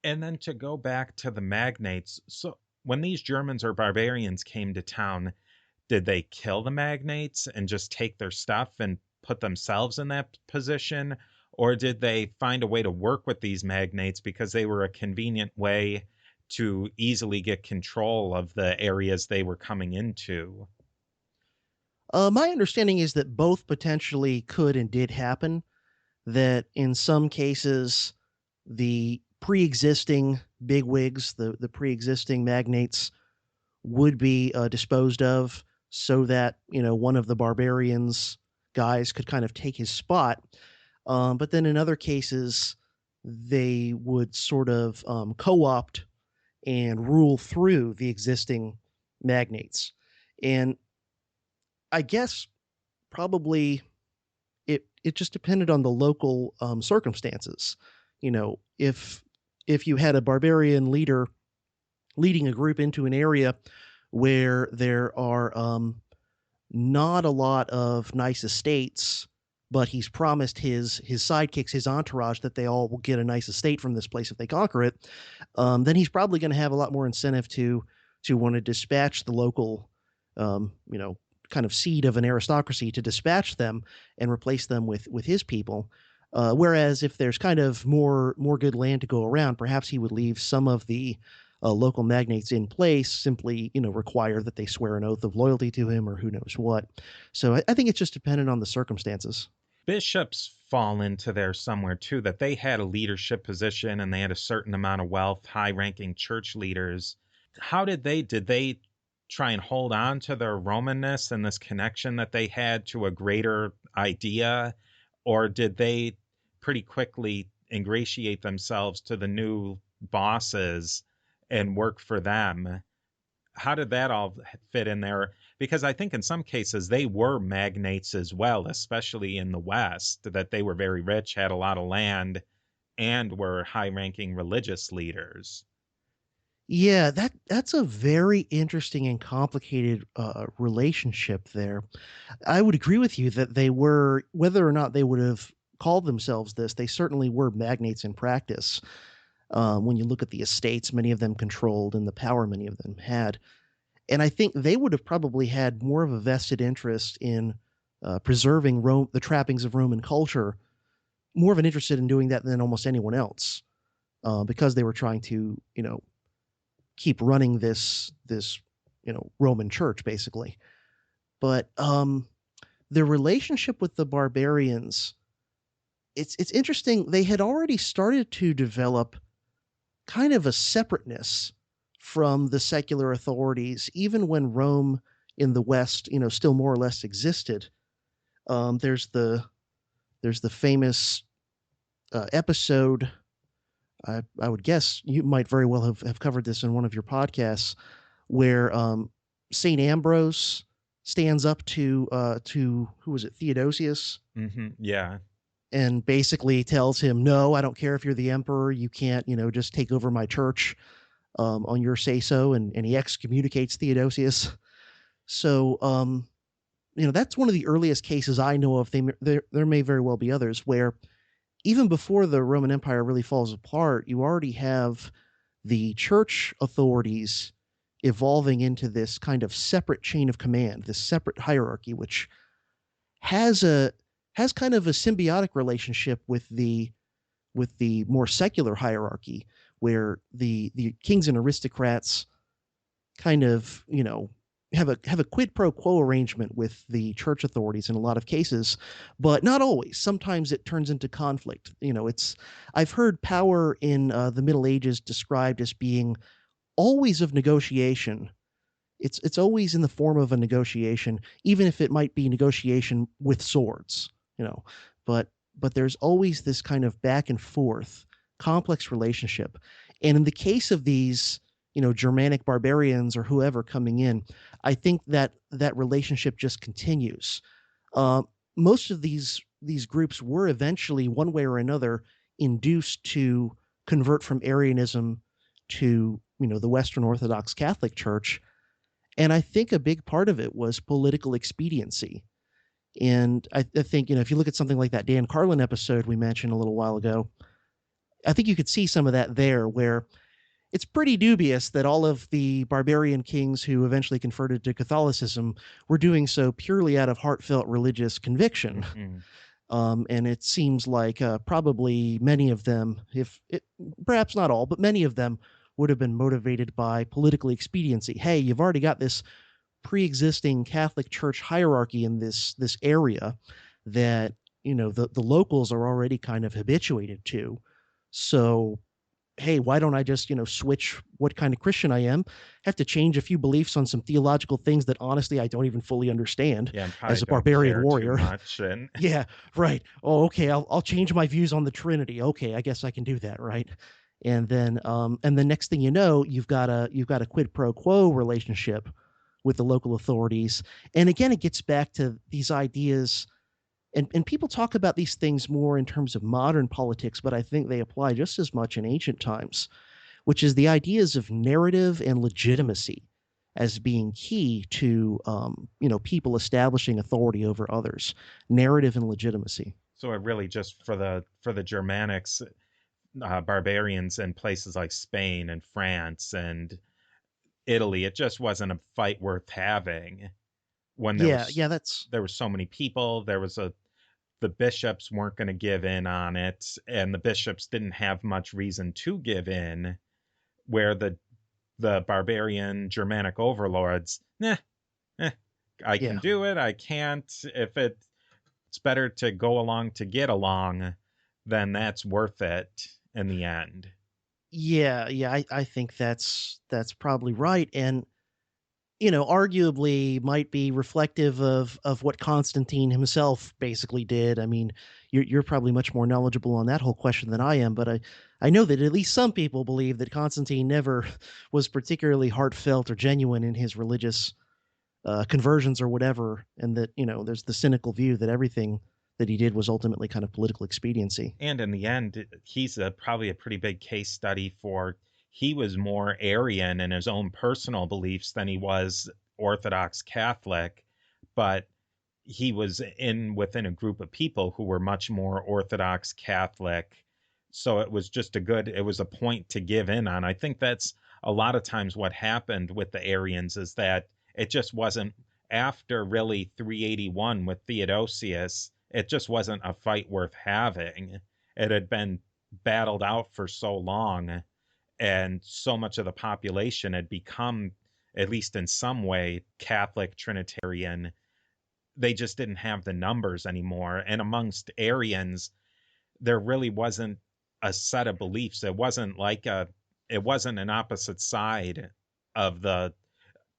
And then to go back to the magnates, so when these Germans or barbarians came to town, did they kill the magnates and just take their stuff and put themselves in that position? Or did they find a way to work with these magnates because they were a convenient way to easily get control of the areas they were coming into? My understanding is that both potentially could and did happen. That in some cases, the pre-existing bigwigs, the pre-existing magnates, would be disposed of, so that one of the barbarians guys could kind of take his spot. But then in other cases, they would sort of co-opt and rule through the existing magnates. And I guess probably it just depended on the local circumstances. If you had a barbarian leader leading a group into an area where there are not a lot of nice estates, but he's promised his sidekicks, his entourage, that they all will get a nice estate from this place if they conquer it, then he's probably going to have a lot more incentive to want to dispatch the local, kind of seed of an aristocracy, to dispatch them and replace them with his people. Whereas if there's kind of more good land to go around, perhaps he would leave some of the local magnates in place, simply require that they swear an oath of loyalty to him, or who knows what. So I think it's just dependent on the circumstances. Bishops fall into there somewhere too, that they had a leadership position and they had a certain amount of wealth, high ranking church leaders. How did they try and hold on to their Romanness and this connection that they had to a greater idea? Or did they pretty quickly ingratiate themselves to the new bosses and work for them? How did that all fit in there? Because I think in some cases they were magnates as well, especially in the West, that they were very rich, had a lot of land, and were high ranking religious leaders. Yeah, that's a very interesting and complicated relationship there. I would agree with you that they were, whether or not they would have called themselves this, they certainly were magnates in practice. When you look at the estates many of them controlled and the power many of them had. And I think they would have probably had more of a vested interest in preserving the trappings of Roman culture, more of an interest in doing that than almost anyone else, because they were trying to, keep running this Roman church basically. But the relationship with the barbarians, it's interesting. They had already started to develop kind of a separateness from the secular authorities, even when Rome in the West, still more or less existed. Um, there's the there's the famous episode. I would guess you might very well have covered this in one of your podcasts, where Saint Ambrose stands up to who was it, Theodosius, Hmm. Yeah. and basically tells him, no, I don't care if you're the emperor, you can't, just take over my church on your say so, and he excommunicates Theodosius. So, that's one of the earliest cases I know of. There may very well be others where even before the Roman Empire really falls apart, you already have the church authorities evolving into this kind of separate chain of command, this separate hierarchy, which has a has kind of a symbiotic relationship with the more secular hierarchy, where the kings and aristocrats kind of have a quid pro quo arrangement with the church authorities in a lot of cases, but not always. Sometimes it turns into conflict. It's I've heard power in the Middle Ages described as being always of negotiation. It's always in the form of a negotiation, even if it might be negotiation with swords. You know, but there's always this kind of back and forth, complex relationship. And in the case of these, Germanic barbarians or whoever coming in, I think that relationship just continues. Uh, Most of these groups were eventually, one way or another, induced to convert from Arianism to the Western Orthodox Catholic Church, and I think a big part of it was political expediency. And I think if you look at something like that Dan Carlin episode we mentioned a little while ago, I think you could see some of that there, where it's pretty dubious that all of the barbarian kings who eventually converted to Catholicism were doing so purely out of heartfelt religious conviction. Mm-hmm. And it seems like probably many of them, perhaps not all, but many of them would have been motivated by political expediency. Hey, you've already got this pre-existing Catholic Church hierarchy in this area that the locals are already kind of habituated to. So hey, why don't I just, switch what kind of Christian I am? Have to change a few beliefs on some theological things that honestly I don't even fully understand Yeah, and probably as a don't barbarian care too warrior. much. And Yeah, right. Oh, okay. I'll change my views on the Trinity. Okay, I guess I can do that, right? And the next thing you know, you've got a quid pro quo relationship with the local authorities. And again, it gets back to these ideas, and people talk about these things more in terms of modern politics, but I think they apply just as much in ancient times, which is the ideas of narrative and legitimacy as being key to people establishing authority over others. Narrative and legitimacy. so it really just for the Germanics, barbarians in places like Spain and France and Italy, it just wasn't a fight worth having when Yeah, yeah, that's there were so many people. The bishops weren't going to give in on it, and the bishops didn't have much reason to give in. Where the barbarian Germanic overlords, nah, eh, I can yeah. do it. I can't. If it's better to go along to get along, then that's worth it in the end. Yeah, yeah, I think that's probably right. And arguably might be reflective of what Constantine himself basically did. I mean, you're probably much more knowledgeable on that whole question than I am, but I know that at least some people believe that Constantine never was particularly heartfelt or genuine in his religious conversions or whatever, and that there's the cynical view that everything that he did was ultimately kind of political expediency. And in the end, he's probably a pretty big case study for he was more Arian in his own personal beliefs than he was Orthodox Catholic, but he was in within a group of people who were much more Orthodox Catholic. So it was a point to give in on. I think that's a lot of times what happened with the Arians is that it just wasn't after really 381 with Theodosius, it just wasn't a fight worth having. It had been battled out for so long, and so much of the population had become, at least in some way, Catholic Trinitarian. They just didn't have the numbers anymore. And amongst Arians, there really wasn't a set of beliefs. It wasn't an opposite side of the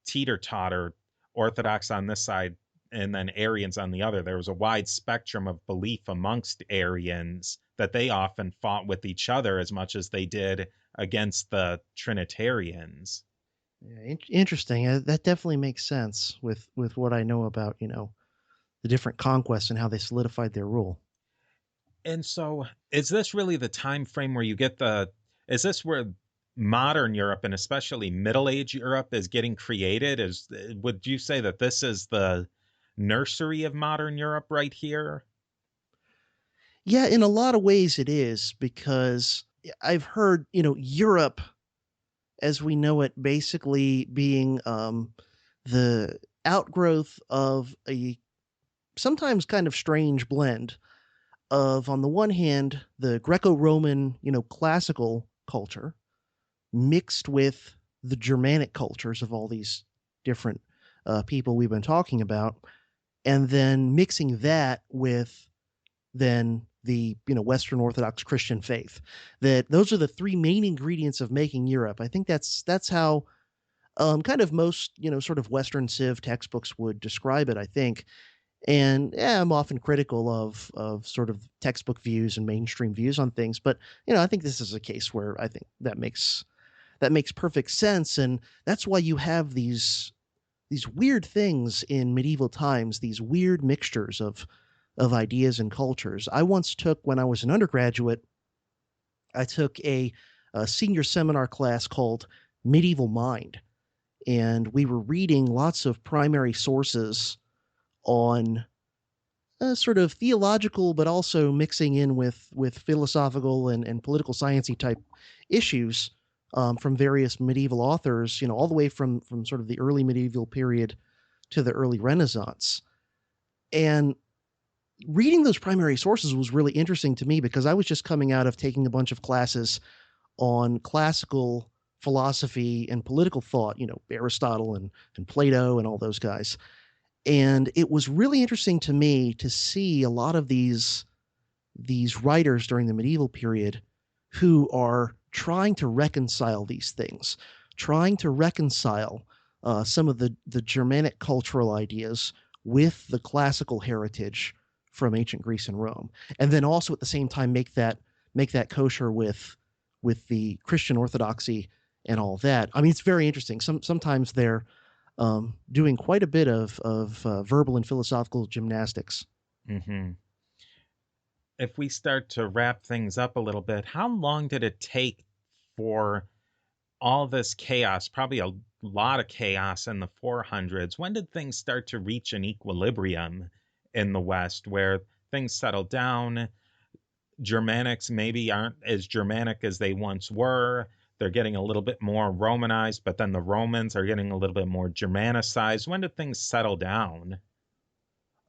teeter totter, Orthodox on this side and then Arians on the other. There was a wide spectrum of belief amongst Arians that they often fought with each other as much as they did against the Trinitarians. Yeah, interesting. That definitely makes sense with what I know about the different conquests and how they solidified their rule. And so, is this really the time frame where you get the? Is this where modern Europe and especially Middle Age Europe is getting created? Is would you say that this is the nursery of modern Europe right here? Yeah, in a lot of ways it is because I've heard, Europe as we know it basically being the outgrowth of a sometimes kind of strange blend of, on the one hand, the Greco-Roman, classical culture mixed with the Germanic cultures of all these different people we've been talking about, and then mixing that with then the Western Orthodox Christian faith. That those are the three main ingredients of making Europe. I think that's how kind of most sort of Western Civ textbooks would describe it. I think, and yeah, I'm often critical of sort of textbook views and mainstream views on things, but I think this is a case where I think that makes perfect sense, and that's why you have these weird things in medieval times, these weird mixtures of ideas and cultures. I once took, when I was an undergraduate, I took a senior seminar class called Medieval Mind, and we were reading lots of primary sources on sort of theological, but also mixing in with philosophical and political sciencey type issues from various medieval authors. All the way from sort of the early medieval period to the early Renaissance. And reading those primary sources was really interesting to me because I was just coming out of taking a bunch of classes on classical philosophy and political thought, Aristotle and Plato and all those guys. And it was really interesting to me to see a lot of these writers during the medieval period who are trying to reconcile these things, trying to reconcile some of the Germanic cultural ideas with the classical heritage from ancient Greece and Rome, and then also at the same time make that kosher with the Christian orthodoxy and all that. I mean, it's very interesting. Sometimes they're doing quite a bit of verbal and philosophical gymnastics. Hmm. If we start to wrap things up a little bit, how long did it take for all this chaos, probably a lot of chaos in the 400s? When did things start to reach an equilibrium in the West where things settled down? Germanics maybe aren't as Germanic as they once were. They're getting a little bit more Romanized, but then the Romans are getting a little bit more Germanicized. When did things settle down?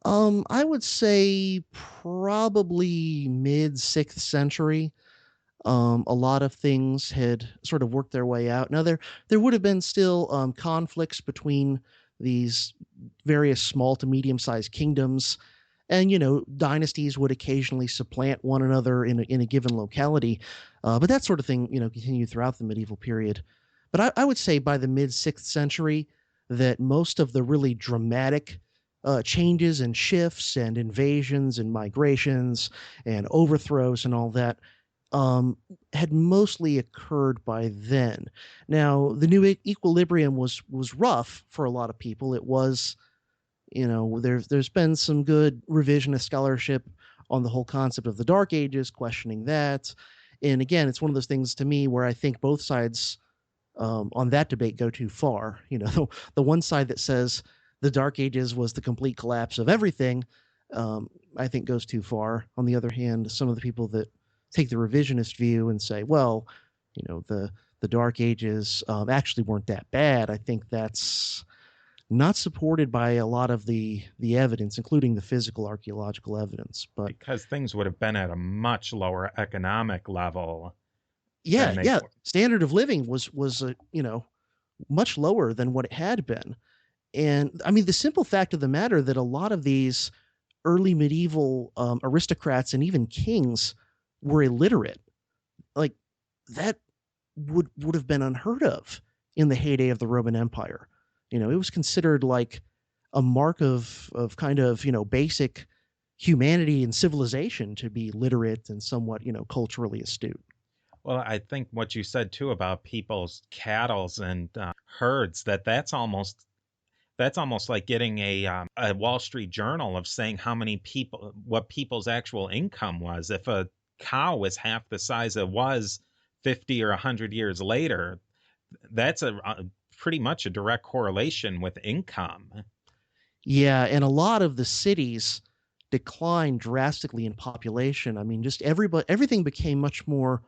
I would say probably mid sixth century. A lot of things had sort of worked their way out. Now there would have been still conflicts between these various small to medium sized kingdoms, and dynasties would occasionally supplant one another in a given locality, but that sort of thing continued throughout the medieval period. But I would say by the mid sixth century that most of the really dramatic changes and shifts and invasions and migrations and overthrows and all that had mostly occurred by then. Now, the new equilibrium was rough for a lot of people. It was, there's been some good revisionist scholarship on the whole concept of the Dark Ages, questioning that. And again, it's one of those things to me where I think both sides on that debate go too far. The one side that says the Dark Ages was the complete collapse of everything, I think goes too far. On the other hand, some of the people that take the revisionist view and say, well, the Dark Ages actually weren't that bad. I think that's not supported by a lot of the evidence, including the physical archaeological evidence. But Because things would have been at a much lower economic level than yeah, they yeah, were. standard of living was much lower than what it had been. And I mean, the simple fact of the matter that a lot of these early medieval aristocrats and even kings were illiterate, like that would have been unheard of in the heyday of the Roman Empire. It was considered like a mark of kind of basic humanity and civilization to be literate and somewhat culturally astute. Well, I think what you said too about people's cattles and herds, that's almost That's almost like getting a Wall Street Journal of saying how many people, what people's actual income was. If a cow was half the size it was 50 or 100 years later, that's a pretty much a direct correlation with income. Yeah, and a lot of the cities declined drastically in population. I mean, just everything became much more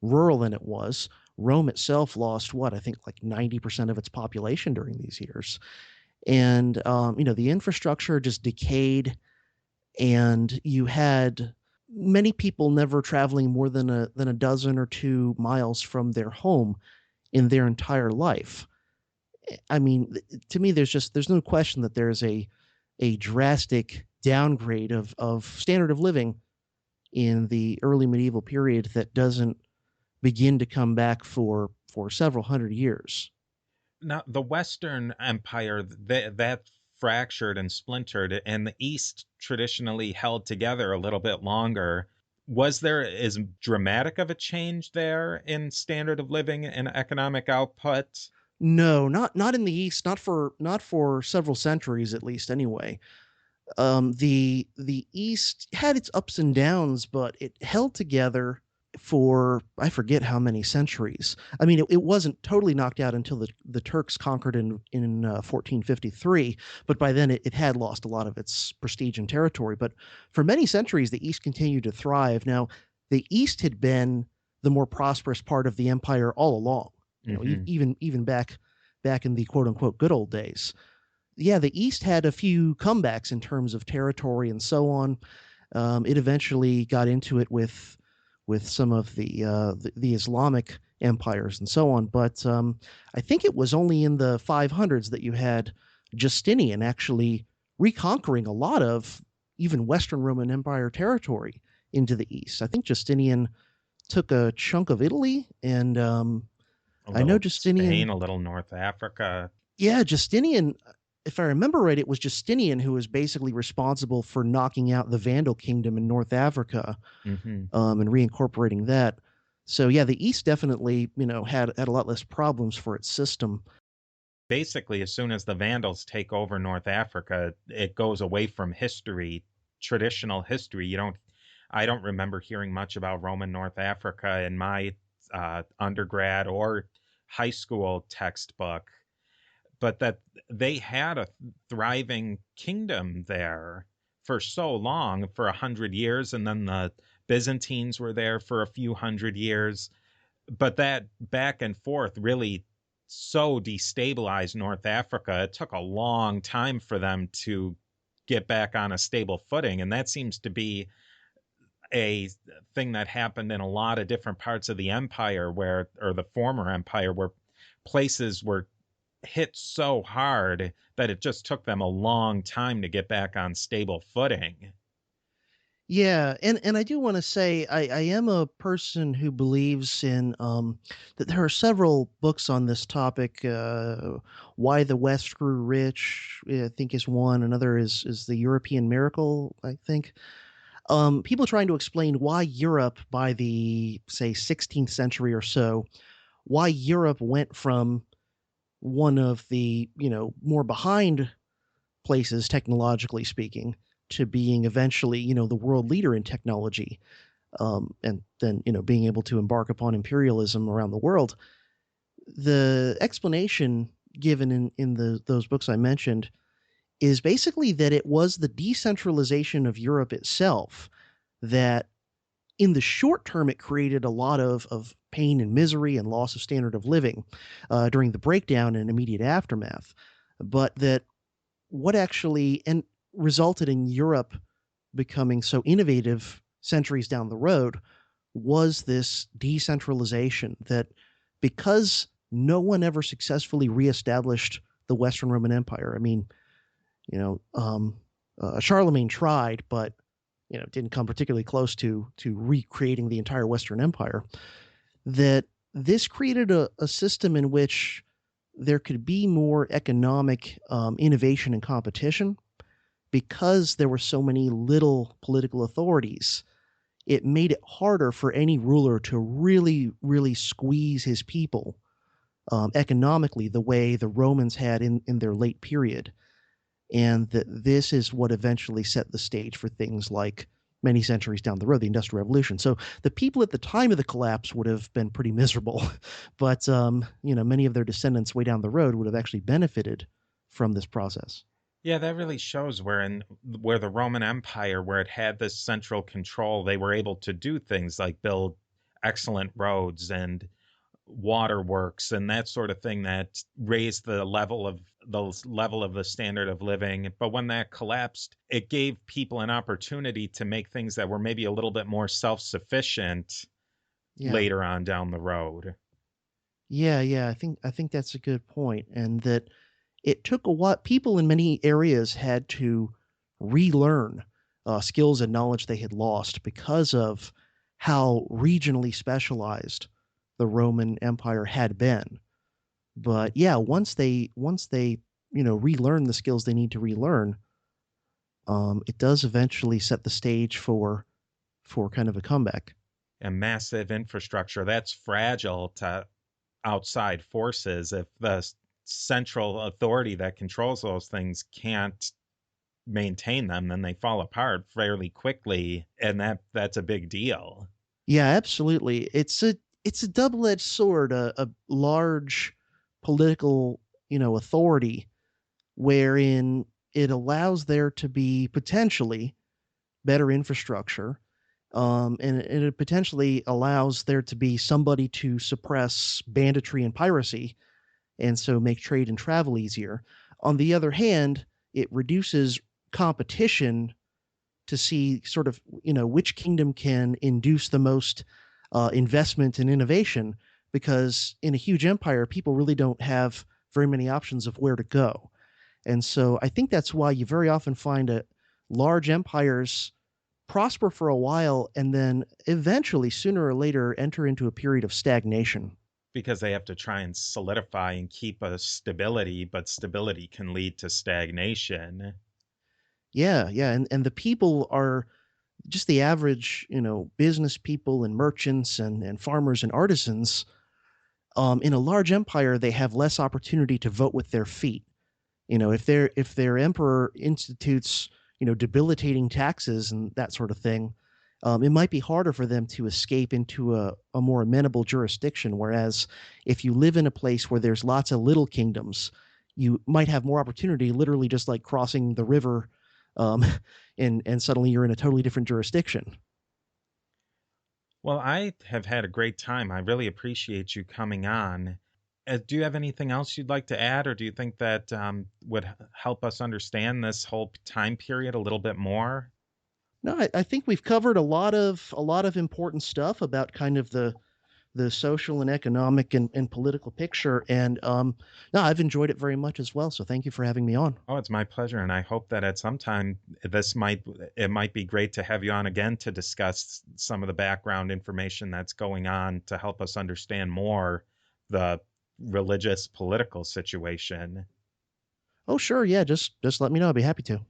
rural than it was. Rome itself lost what I think like 90% of its population during these years, and the infrastructure just decayed, and you had many people never traveling more than a dozen or 2 miles from their home in their entire life. I mean, to me, there's no question that there's a drastic downgrade of standard of living in the early medieval period that doesn't begin to come back for several hundred years. Now, the Western Empire, that fractured and splintered, and the East traditionally held together a little bit longer. Was there as dramatic of a change there in standard of living and economic output? No, not in the East, not for several centuries at least. Anyway, the East had its ups and downs, but it held together for I forget how many centuries. I mean, it wasn't totally knocked out until the Turks conquered in 1453, but by then it had lost a lot of its prestige and territory. But for many centuries, the East continued to thrive. Now, the East had been the more prosperous part of the empire all along. Hmm. Even back in the quote unquote good old days. Yeah, the East had a few comebacks in terms of territory and so on. It eventually got into it with some of the Islamic empires and so on. But I think it was only in the 500s that you had Justinian actually reconquering a lot of even Western Roman Empire territory into the east. I think Justinian took a chunk of Italy, and A I know little Justinian. Spain, a little North Africa. Yeah, Justinian. If I remember right, it was Justinian who was basically responsible for knocking out the Vandal kingdom in North Africa, Hmm. and reincorporating that. So yeah, the East definitely, had a lot less problems for its system. Basically, as soon as the Vandals take over North Africa, it goes away from history, traditional history. I don't remember hearing much about Roman North Africa in my undergrad or high school textbook, but that they had a thriving kingdom there for so long, for 100 years, and then the Byzantines were there for a few hundred years. But that back and forth really so destabilized North Africa. It took a long time for them to get back on a stable footing. And that seems to be a thing that happened in a lot of different parts of the empire, or the former empire, where places were hit so hard that it just took them a long time to get back on stable footing. Yeah, and I do want to say I am a person who believes in that there are several books on this topic. Why the West Grew Rich, I think, is one. Another is the European Miracle, I think. People trying to explain why Europe, by the say 16th century or so, why Europe went from one of the more behind places technologically speaking to being eventually the world leader in technology, and then being able to embark upon imperialism around the world. The explanation given in those books I mentioned is basically that it was the decentralization of Europe itself that in the short term, it created a lot of pain and misery and loss of standard of living during the breakdown and immediate aftermath. But that what actually and resulted in Europe becoming so innovative centuries down the road was this decentralization that because no one ever successfully reestablished the Western Roman Empire. I mean, you know, um, Charlemagne tried, but didn't come particularly close to recreating the entire Western Empire. That this created a system in which there could be more economic innovation and competition because there were so many little political authorities. It made it harder for any ruler to really, really squeeze his people economically the way the Romans had in their late period. And that this is what eventually set the stage for things like many centuries down the road, the Industrial Revolution. So the people at the time of the collapse would have been pretty miserable, but many of their descendants way down the road would have actually benefited from this process. Yeah, that really shows where the Roman Empire, where it had this central control, they were able to do things like build excellent roads and waterworks and that sort of thing that raised the standard of living. But when that collapsed, it gave people an opportunity to make things that were maybe a little bit more self-sufficient Yeah. later on down the road. Yeah. I think that's a good point, and that it took a while. People in many areas had to relearn skills and knowledge they had lost because of how regionally specialized the Roman Empire had been. But yeah, once they relearn the skills they need to relearn, it does eventually set the stage for kind of a comeback. And massive infrastructure that's fragile to outside forces if the central authority that controls those things can't maintain them, then they fall apart fairly quickly, and that's a big deal. Yeah, absolutely. It's a double-edged sword, a large political, authority wherein it allows there to be potentially better infrastructure, and it potentially allows there to be somebody to suppress banditry and piracy, and so make trade and travel easier. On the other hand, it reduces competition to see sort of which kingdom can induce the most investment and innovation, because in a huge empire people really don't have very many options of where to go. And so I think that's why you very often find large empires prosper for a while and then eventually sooner or later enter into a period of stagnation. Because they have to try and solidify and keep a stability, but stability can lead to stagnation. Yeah, and the people are just the average, business people and merchants and farmers and artisans. In a large empire, they have less opportunity to vote with their feet. If their emperor institutes, debilitating taxes and that sort of thing, it might be harder for them to escape into a more amenable jurisdiction. Whereas if you live in a place where there's lots of little kingdoms, you might have more opportunity, literally just like crossing the river, um, and suddenly you're in a totally different jurisdiction. Well, I have had a great time. I really appreciate you coming on. Do you have anything else you'd like to add, or do you think that would help us understand this whole time period a little bit more? No, I think we've covered a lot of important stuff about kind of the social and economic and political picture. And no, I've enjoyed it very much as well. So thank you for having me on. Oh, it's my pleasure, and I hope that at some time it might be great to have you on again to discuss some of the background information that's going on to help us understand more the religious political situation. Oh, sure. Yeah. Just let me know. I'd be happy to.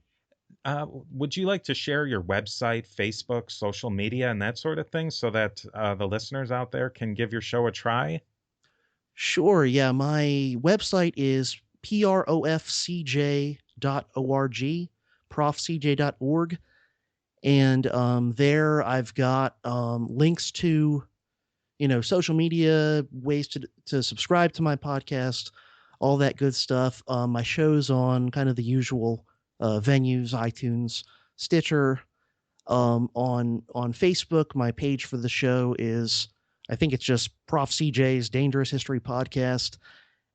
Would you like to share your website, Facebook, social media, and that sort of thing so that the listeners out there can give your show a try? Sure. Yeah. My website is profcj.org, profcj.org. And there I've got links to, social media, ways to subscribe to my podcast, all that good stuff. My show's on kind of the usual venues, iTunes, Stitcher. On Facebook, my page for the show is, I think it's just Prof CJ's Dangerous History Podcast.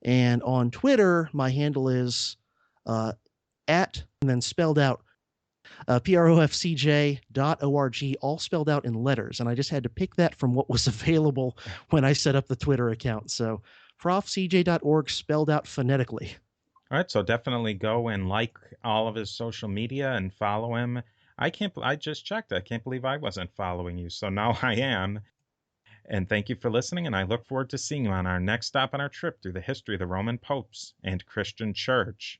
And on Twitter, my handle is uh, at, and then spelled out, profcj.org, all spelled out in letters. And I just had to pick that from what was available when I set up the Twitter account. So profcj.org spelled out phonetically. All right, so definitely go and like all of his social media and follow him. I just checked. I can't believe I wasn't following you. So now I am. And thank you for listening, and I look forward to seeing you on our next stop on our trip through the history of the Roman popes and Christian church.